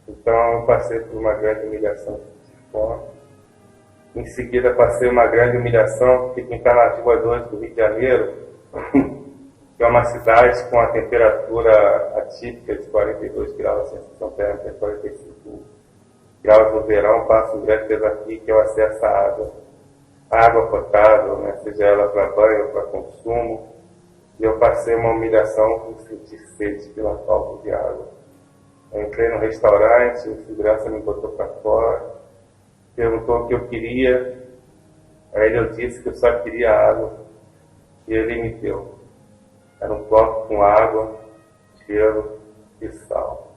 Então, eu passei por uma grande humilhação de fome. Em seguida, passei uma grande humilhação, porque quem está nas ruas hoje do Rio de Janeiro, que é uma cidade com a temperatura atípica de 42 graus, a sensação térmica de 45 graus no verão, passa um grande desafio que é o acesso à água potável, né? Seja ela para banho ou para consumo. E eu passei uma humilhação por sentir sede pela falta de água. Eu entrei no restaurante, o segurança me botou para fora, perguntou o que eu queria, aí eu disse que eu só queria água, e ele me deu. Era um copo com água, gelo e sal.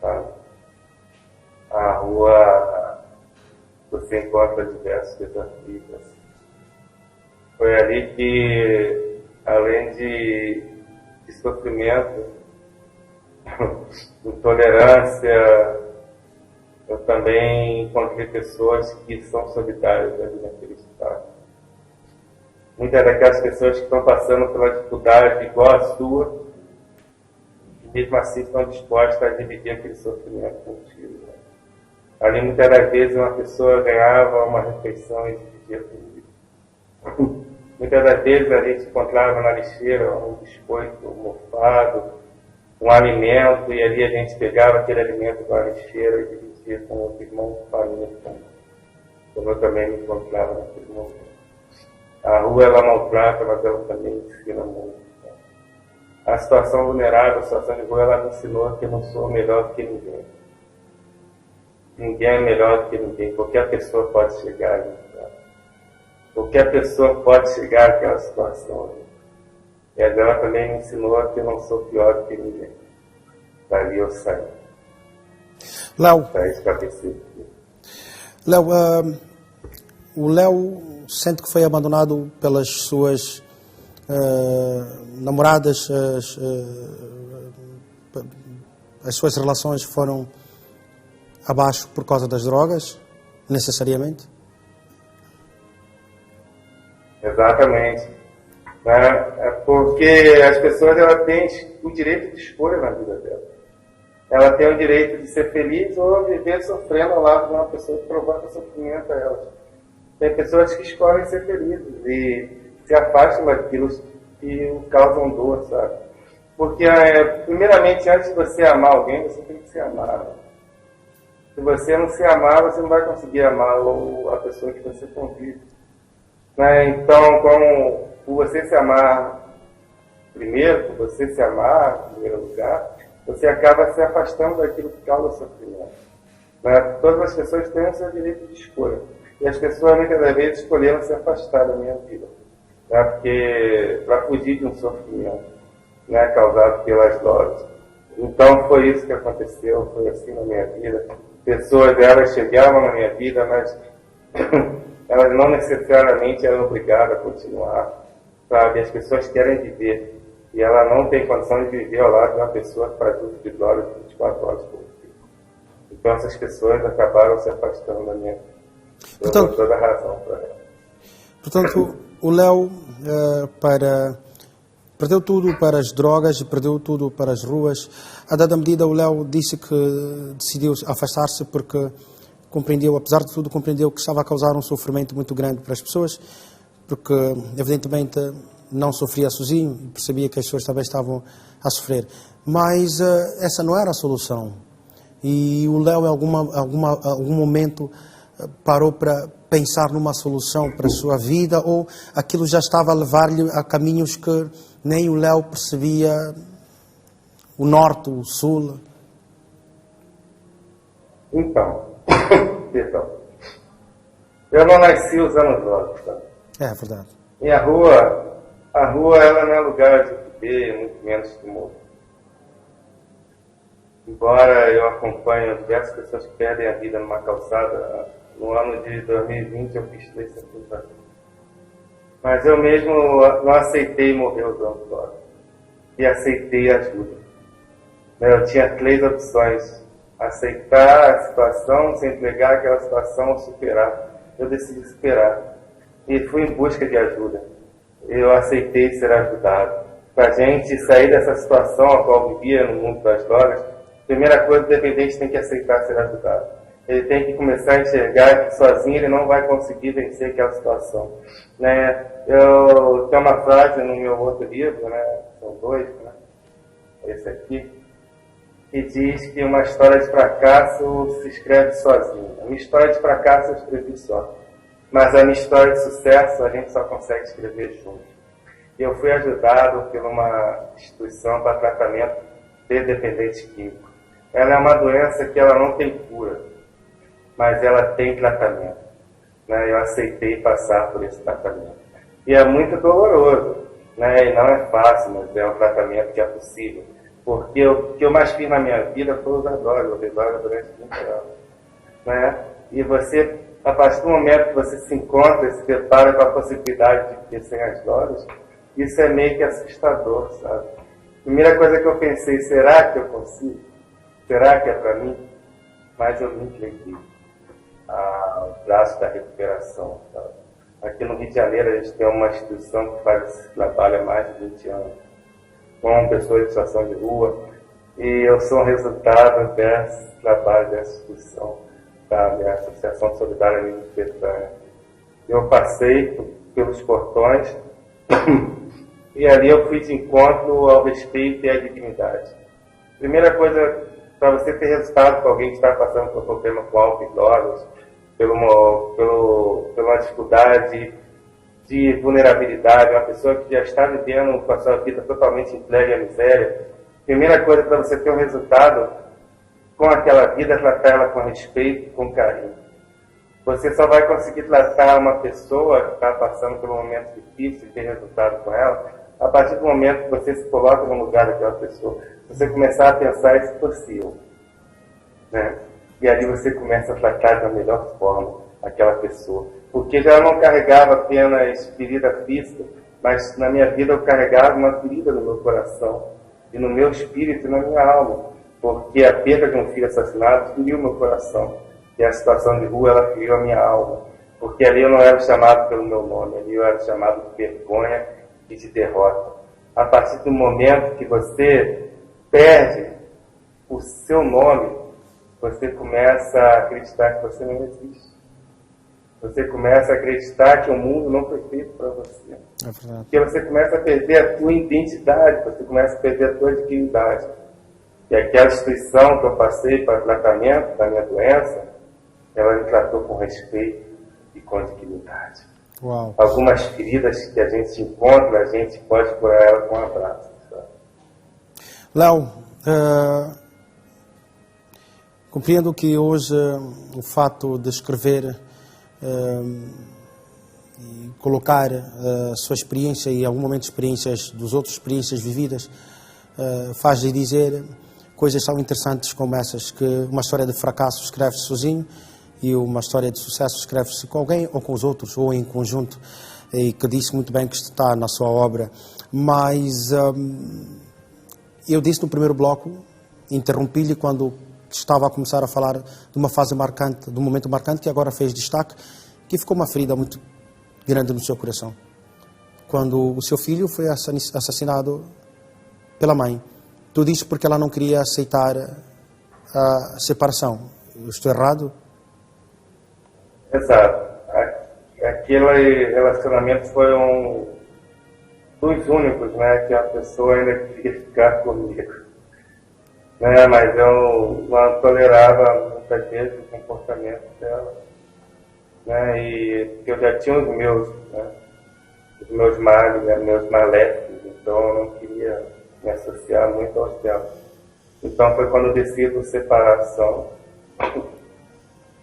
Sabe? A rua, você encontra diversos desafios. Foi ali que, além de sofrimento, intolerância, eu também encontrei pessoas que são solidárias ali naquele estado. Muitas daquelas pessoas que estão passando pela dificuldade igual a sua, mesmo assim estão dispostas a dividir aquele sofrimento contigo. Né? Ali, muitas das vezes, uma pessoa ganhava uma refeição e dividia comigo. Muitas das vezes, a gente encontrava na lixeira um biscoito mofado, um alimento, e ali a gente pegava aquele alimento da lixeira e dividia com outro irmão de família, como eu também me encontrava naquele momento. A rua, ela maltrata, mas ela também ensina muito. A situação vulnerável, a situação de rua, ela me ensinou que eu não sou melhor do que ninguém. Ninguém é melhor do que ninguém. Qualquer pessoa pode chegar ali. Qualquer pessoa pode chegar àquela situação. E ela também me ensinou que eu não sou pior do que ninguém. Dali eu saí. Léo, Saí estabelecido. Léo, o Léo sente que foi abandonado pelas suas namoradas, as suas relações foram abaixo por causa das drogas, necessariamente? Exatamente. É porque as pessoas elas têm o direito de escolha na vida dela. Ela tem o direito de ser feliz ou viver sofrendo ao lado de uma pessoa que provoca sofrimento a elas. Tem pessoas que escolhem ser felizes e se afastam daquilo que o causam dor, sabe? Porque, primeiramente, antes de você amar alguém, você tem que se amar. Né? Se você não se amar, você não vai conseguir amar a pessoa que você convive. Né? Então, por você se amar primeiro, por você se amar em primeiro lugar, você acaba se afastando daquilo que causa sofrimento. Né? Todas as pessoas têm o seu direito de escolha. E as pessoas, muitas das vezes, escolheram se afastar da minha vida. Né? Porque, para fugir de um sofrimento, né, causado pelas drogas. Então, foi isso que aconteceu, foi assim na minha vida. Pessoas, elas chegavam na minha vida, mas elas não necessariamente eram obrigadas a continuar. Sabe? As pessoas querem viver. E ela não tem condição de viver ao lado de uma pessoa que faz uso de drogas 24 horas por dia. Então, essas pessoas acabaram se afastando da minha vida. Eu dou toda a razão para ela. Portanto, o Léo perdeu tudo para as drogas e perdeu tudo para as ruas. A dada medida, o Léo disse que decidiu afastar-se porque compreendeu, apesar de tudo, compreendeu que estava a causar um sofrimento muito grande para as pessoas, porque, evidentemente, não sofria sozinho e percebia que as pessoas também estavam a sofrer. Mas essa não era a solução. E o Léo, em algum momento, parou para pensar numa solução para a sua vida, ou aquilo já estava a levar-lhe a caminhos que nem o Léo percebia, o norte, o sul? Então, eu não nasci usando drogas, sabe? É verdade. E a rua ela não é lugar de viver, muito menos de morrer. Embora eu acompanhe diversas pessoas que perdem a vida numa calçada, no ano de 2020 eu fiz 3 sepultamentos. Mas eu mesmo não aceitei morrer usando droga. E aceitei ajuda. Eu tinha 3 opções. Aceitar a situação, se entregar àquela situação ou superar. Eu decidi superar. E fui em busca de ajuda. Eu aceitei ser ajudado. Para a gente sair dessa situação a qual vivia no mundo das drogas, a primeira coisa, o dependente tem que aceitar ser ajudado. Ele tem que começar a enxergar que sozinho ele não vai conseguir vencer aquela situação. Né? Eu tenho uma frase no meu outro livro, né? São 2, né? Esse aqui, que diz que uma história de fracasso se escreve sozinho. A minha história de fracasso eu escrevi só. Mas a minha história de sucesso a gente só consegue escrever junto. E eu fui ajudado por uma instituição para tratamento de dependente químico. Ela é uma doença que ela não tem cura, mas ela tem tratamento. Né? Eu aceitei passar por esse tratamento. E é muito doloroso, né? E não é fácil, mas é um tratamento que é possível. Porque o que eu mais fiz na minha vida foi usar droga. Eu usei droga durante 20 anos. Né? E você, a partir do momento que você se encontra e se depara com a possibilidade de viver sem as drogas, isso é meio que assustador, sabe? Primeira coisa que eu pensei, será que eu consigo? Será que é para mim? Mas eu me entreguei ao braço da recuperação, sabe? Aqui no Rio de Janeiro a gente tem uma instituição que faz esse trabalho há mais de 20 anos, com pessoas em situação de rua, e eu sou um resultado desse trabalho, dessa instituição. da minha Associação Solidária Amigo de Betânia. Eu passei pelos portões e ali eu fui de encontro ao respeito e à dignidade. Primeira coisa, para você ter resultado com alguém que está passando por problema com álcool e drogas, pela dificuldade de vulnerabilidade, uma pessoa que já está vivendo com a sua vida totalmente entregue à miséria, primeira coisa para você ter um resultado com aquela vida é tratar ela com respeito e com carinho. Você só vai conseguir tratar uma pessoa que está passando por um momento difícil e ter resultado com ela a partir do momento que você se coloca no lugar daquela pessoa. Você começar a pensar isso possível, né? E ali você começa a tratar da melhor forma aquela pessoa. Porque já não carregava apenas ferida física, mas na minha vida eu carregava uma ferida no meu coração, e no meu espírito e na minha alma. Porque a perda de um filho assassinado feriu meu coração. E a situação de rua, ela feriu a minha alma. Porque ali eu não era chamado pelo meu nome, ali eu era chamado de vergonha e de derrota. A partir do momento que você perde o seu nome, você começa a acreditar que você não existe. Você começa a acreditar que o mundo não foi feito para você. É verdade. Porque você começa a perder a tua identidade, você começa a perder a tua dignidade. E aquela instituição que eu passei para o tratamento da minha doença, ela me tratou com respeito e com dignidade. Uau. Algumas feridas que a gente encontra, a gente pode curar ela com um abraço. Léo, compreendo que hoje o fato de escrever e colocar a sua experiência e, em algum momento, experiências dos outros, experiências vividas, faz-lhe dizer coisas tão interessantes como essas, que uma história de fracasso escreve-se sozinho e uma história de sucesso escreve-se com alguém ou com os outros, ou em conjunto, e que disse muito bem que está na sua obra. Mas eu disse no primeiro bloco, interrompi-lhe quando estava a começar a falar de uma fase marcante, de um momento marcante que agora fez destaque, que ficou uma ferida muito grande no seu coração. Quando o seu filho foi assassinado pela mãe. Tu disse porque ela não queria aceitar a separação. Eu estou errado? Exato. Aquele relacionamento foi um dos únicos, né, que a pessoa ainda queria ficar comigo. Né, mas eu não tolerava muitas vezes o comportamento dela. Né, e eu já tinha os meus males, né, meus maléficos, então eu não queria me associar muito aos dela. Então foi quando eu decido separação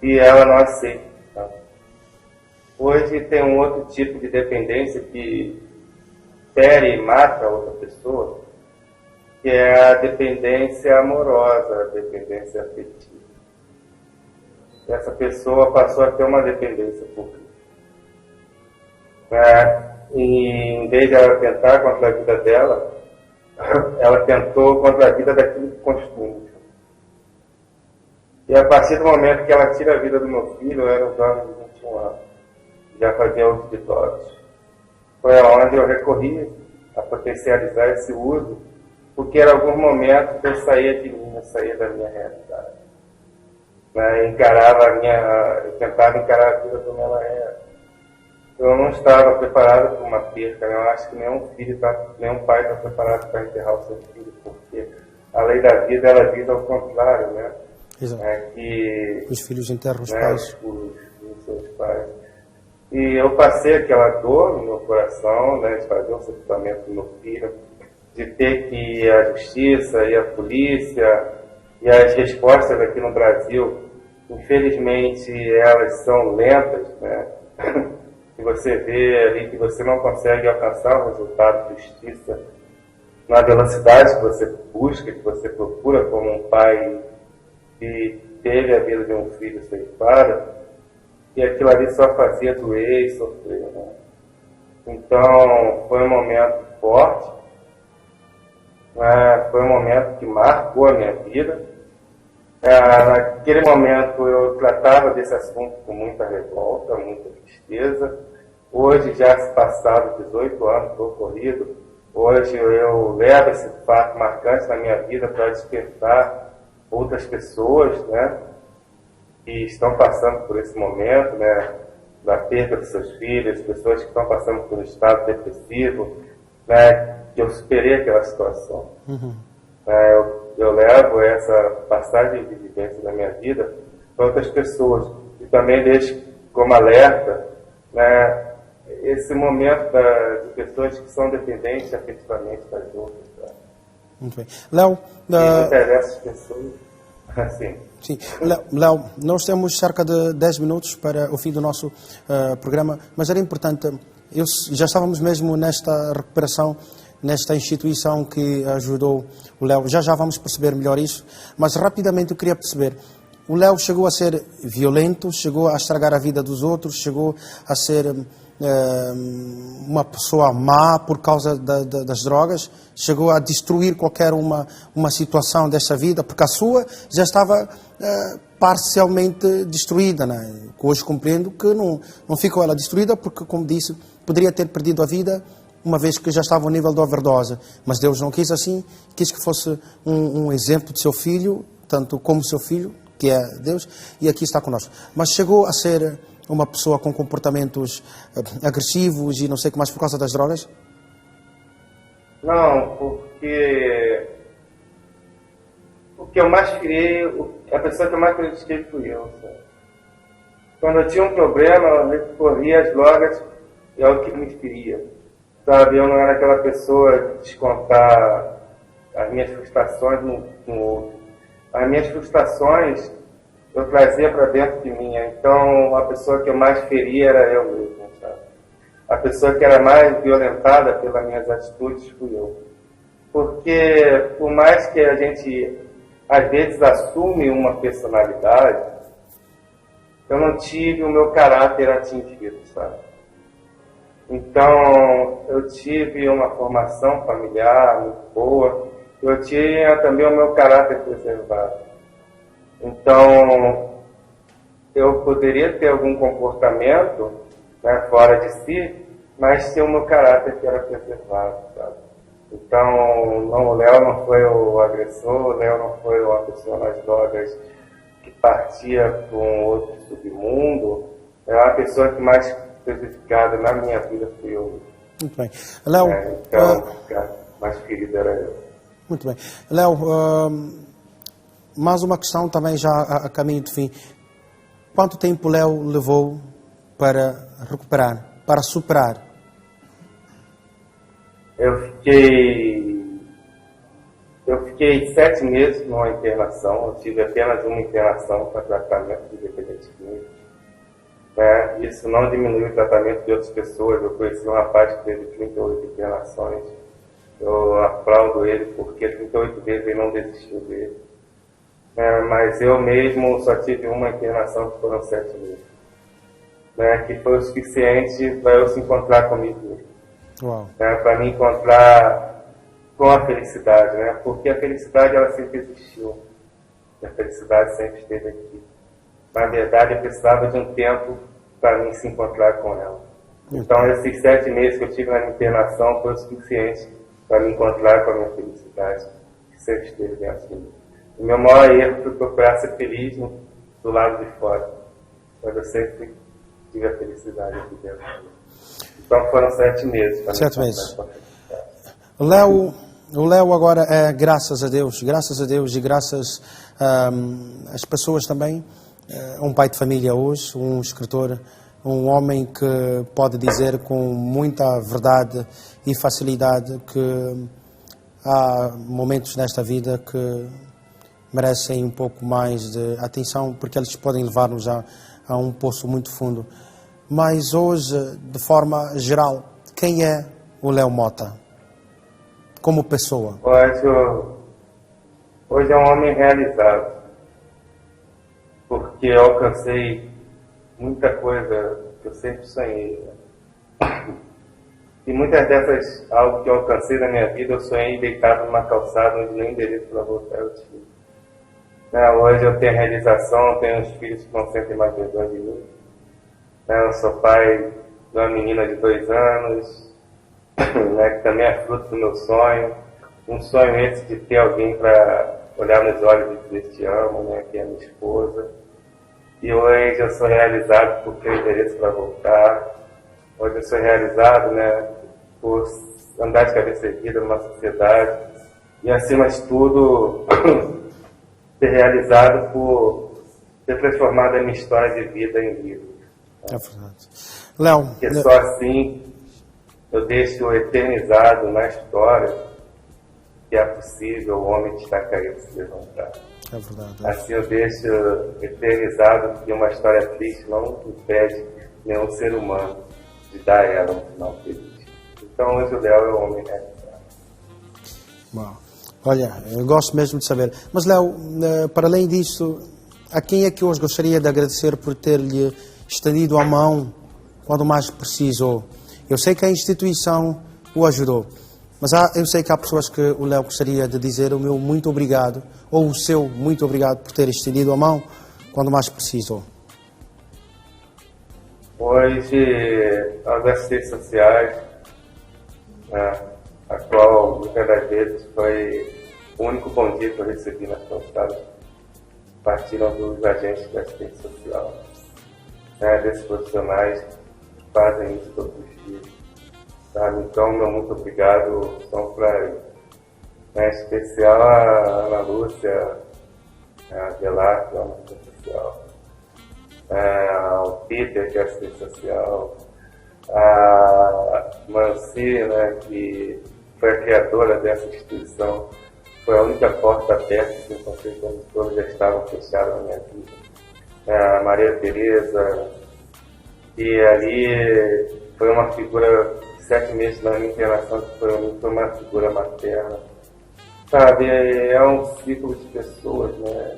e ela não aceita. Tá? Hoje tem um outro tipo de dependência que fere e mata a outra pessoa, que é a dependência amorosa, a dependência afetiva. Essa pessoa passou a ter uma dependência pública. E em vez de ela tentar contra a vida dela, ela tentou contra a vida daquilo que construiu. E a partir do momento que ela tira a vida do meu filho, eu era um jovem de 21 anos, já fazia uso de drogas. Foi onde eu recorri a potencializar esse uso, porque era algum momento que eu saía de mim, eu saía da minha realidade. Eu tentava encarar a vida como ela era. Eu não estava preparado para uma perca, né? Eu acho que nenhum pai está preparado para enterrar o seu filho, porque a lei da vida, ela diz ao contrário, né? Exato. Que os filhos enterram os pais. Os seus pais. E eu passei aquela dor no meu coração, né, de fazer o sepultamento do meu filho, de ter que ir à justiça e à polícia, e as respostas aqui no Brasil, infelizmente, elas são lentas, né? Que você vê ali que você não consegue alcançar o resultado de justiça na velocidade que você busca, que você procura como um pai que teve a vida de um filho ceifada, e aquilo ali só fazia doer e sofrer. Né? Então, foi um momento forte, foi um momento que marcou a minha vida. Naquele momento eu tratava desse assunto com muita revolta, muita tristeza. Hoje, já se passaram 18 anos do ocorrido, hoje eu levo esse fato marcante na minha vida para despertar outras pessoas, né? que estão passando por esse momento, né, da perda dos seus filhos, pessoas que estão passando por um estado depressivo, né, que eu superei aquela situação. Eu levo essa passagem de vivência da minha vida para outras pessoas e também deixo como alerta, né, esse momento de pessoas que são dependentes afetivamente das outras. Tá? Muito bem. Léo, muitas dessas pessoas, assim. Sim. Léo, nós temos cerca de 10 minutos para o fim do nosso programa, mas era importante, já estávamos mesmo nesta recuperação, nesta instituição que ajudou o Léo, já vamos perceber melhor isso, mas rapidamente eu queria perceber, o Léo chegou a ser violento, chegou a estragar a vida dos outros, chegou a ser uma pessoa má por causa das drogas, chegou a destruir qualquer uma situação desta vida, porque a sua já estava parcialmente destruída, né? Hoje compreendo que não ficou ela destruída porque, como disse, poderia ter perdido a vida uma vez que já estava ao nível da overdose, mas Deus não quis assim, quis que fosse um exemplo de seu filho, tanto como seu filho, que é Deus, e aqui está conosco. Mas chegou a ser uma pessoa com comportamentos agressivos e não sei o que mais por causa das drogas? Não, porque o que eu mais criei, a pessoa que eu mais critiquei fui eu. Sabe? Quando eu tinha um problema, eu recorria às drogas e é o que me feria. Sabe, eu não era aquela pessoa de descontar as minhas frustrações no outro. As minhas frustrações eu trazia para dentro de mim. Então, a pessoa que eu mais feria era eu mesmo, sabe? A pessoa que era mais violentada pelas minhas atitudes fui eu. Porque, por mais que a gente, às vezes, assume uma personalidade, eu não tive o meu caráter atingido, sabe? Então, eu tive uma formação familiar muito boa, eu tinha também o meu caráter preservado. Então, eu poderia ter algum comportamento, né, fora de si, mas ter o meu caráter que era preservado, sabe? Então, o Léo não foi o agressor, o Léo não foi uma pessoa nas drogas que partia para um outro submundo, é uma pessoa que mais prejudicada na minha vida fui eu. Muito bem. Léo, então, mais ferido era eu. Muito bem. Léo, mais uma questão também já a caminho de fim. Quanto tempo Léo levou para recuperar, para superar? Eu fiquei 7 meses numa internação. Eu tive apenas uma internação para tratamento de dependente químico. Né? Isso não diminuiu o tratamento de outras pessoas. Eu conheci um rapaz que teve 38 internações. Eu aplaudo ele porque 38 vezes ele não desistiu dele. Mas eu mesmo só tive uma internação que foram 7 meses. Né? Que foi o suficiente para eu se encontrar comigo mesmo. Para me encontrar com a felicidade. Né? Porque a felicidade ela sempre existiu. A felicidade sempre esteve aqui. Na verdade, eu precisava de um tempo para mim se encontrar com ela. Então, esses 7 meses que eu tive na internação foi o suficiente para me encontrar com a minha felicidade, que sempre esteve dentro de mim. O meu maior erro foi procurar ser feliz do lado de fora, mas eu sempre tive a felicidade aqui dentro de mim. Então, foram 7 meses. 7 meses. O Léo agora é, graças a Deus e graças às pessoas também, um pai de família hoje, um escritor, um homem que pode dizer com muita verdade e facilidade que há momentos nesta vida que merecem um pouco mais de atenção, porque eles podem levar-nos a um poço muito fundo. Mas hoje, de forma geral, quem é o Léo Mota? Como pessoa? Hoje é um homem realizado. Porque eu alcancei muita coisa que eu sempre sonhei. Né? E muitas dessas, algo que eu alcancei na minha vida, eu sonhei deitado numa calçada onde nem endereço para voltar eu tive. Hoje eu tenho realização, eu tenho uns filhos que não sentem mais vergonha de mim. Eu sou pai de uma menina de 2 anos, que também é fruto do meu sonho. Um sonho esse de ter alguém para olhar nos olhos e dizer te amo, que é minha esposa. E hoje eu sou realizado por ter interesse para voltar. Hoje eu sou realizado, né, por andar de cabeça erguida numa sociedade. E, acima de tudo, ser realizado por ter transformado a minha história de vida em livro. É verdade. Léo, Porque só assim eu deixo eternizado na história que é possível o homem que está caído se levantar. é verdade. Assim eu deixo eternizado que uma história triste não impede nenhum ser humano de dar a ela um final feliz. Então hoje o Léo é o homem realizado. Bom, olha, eu gosto mesmo de saber. Mas, Léo, para além disso, a quem é que hoje gostaria de agradecer por ter-lhe estendido a mão quando mais precisou? Eu sei que a instituição o ajudou, mas eu sei que há pessoas que o Léo gostaria de dizer o meu muito obrigado, ou o seu muito obrigado por ter estendido a mão quando mais precisou. Hoje, as assistências sociais, a qual muitas das vezes foi o único bom dia que eu recebi nas calçadas, partiram dos agentes da assistência social, desses profissionais que fazem isso todos os dias. Sabe? Então, meu muito obrigado são para eles. Em especial a Ana Lúcia, a Gelar, que é uma assistente social, ao Peter, que é assistente social, a Manci, né, que foi a criadora dessa instituição, foi a única porta aberta que eu encontrei quando todas já estavam fechadas na minha vida. A Maria Tereza, e ali foi uma figura, 7 meses da minha internação, que foi uma figura materna. Sabe, é um ciclo de pessoas, né?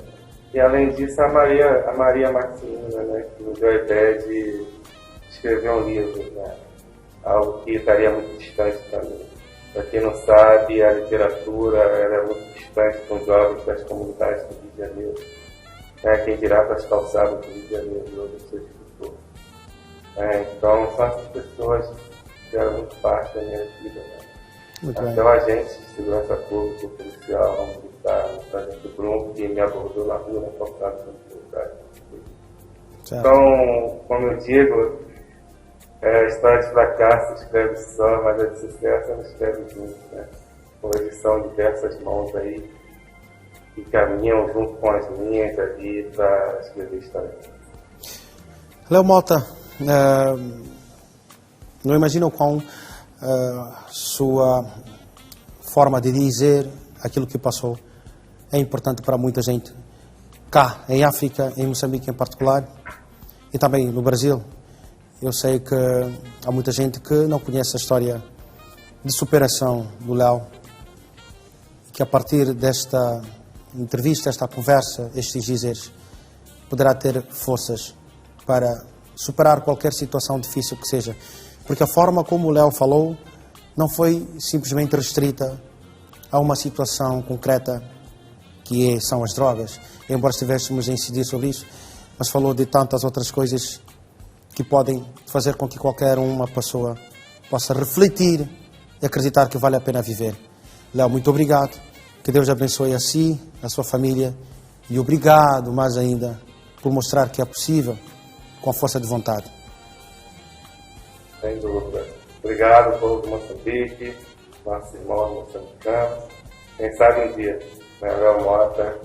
E além disso, a Maria Marcelina, né, que me deu a ideia de escrever um livro, né? Algo que estaria muito distante para mim. Para quem não sabe, a literatura ela é muito distante com os jovens das comunidades do Rio de Janeiro. Quem dirá para as calçadas do Rio de Janeiro, eu sou escritor. Então, são essas pessoas que fizeram muito parte da minha vida. Né? Até o agente de segurança pública, o policial, um militar, o sargento Bruno, que me abordou na rua, na calçada do lugar. Então, como eu digo, a história de fracasso escreve só, mas a de sucesso ela escreve junto, né? Hoje são diversas mãos aí que caminham junto com as minhas ali para escrever história. Léo Mota, não imagino quão sua forma de dizer aquilo que passou é importante para muita gente cá, em África, em Moçambique em particular, e também no Brasil. Eu sei que há muita gente que não conhece a história de superação do Léo, e que a partir desta entrevista, esta conversa, estes dizeres, poderá ter forças para superar qualquer situação difícil que seja. Porque a forma como o Léo falou não foi simplesmente restrita a uma situação concreta que são as drogas, embora estivéssemos a incidir sobre isso, mas falou de tantas outras coisas que podem fazer com que qualquer uma pessoa possa refletir e acreditar que vale a pena viver. Léo, muito obrigado. Que Deus abençoe a si, a sua família, e obrigado mais ainda por mostrar que é possível com a força de vontade. Sem dúvida. Obrigado, povo de Moçambique, nossos irmãos moçambicanos. Quem sabe um dia, né, Léo Mota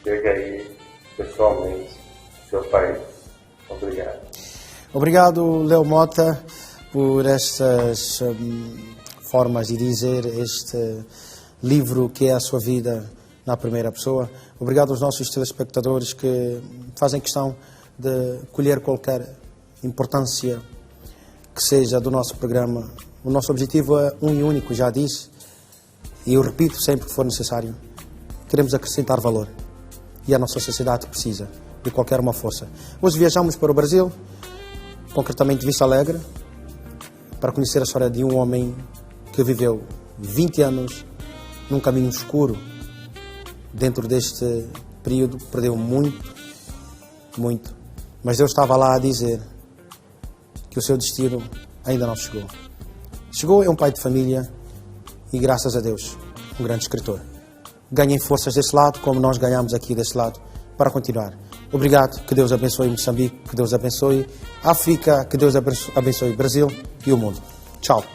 chega aí pessoalmente no seu país. Obrigado. Obrigado, Léo Mota, por estas formas de dizer este livro que é a sua vida na primeira pessoa. Obrigado aos nossos telespectadores que fazem questão de colher qualquer importância que seja do nosso programa. O nosso objetivo é um e único, já disse, e eu repito sempre que for necessário. Queremos acrescentar valor e a nossa sociedade precisa de qualquer uma força. Hoje viajamos para o Brasil, concretamente Vista Alegre, para conhecer a história de um homem que viveu 20 anos num caminho escuro. Dentro deste período perdeu muito, mas Deus estava lá a dizer que o seu destino ainda não chegou. Chegou, é um pai de família e, graças a Deus, um grande escritor. Ganhem forças desse lado, como nós ganhamos aqui desse lado, para continuar. Obrigado, que Deus abençoe Moçambique, que Deus abençoe África, que Deus abençoe Brasil e o mundo. Tchau.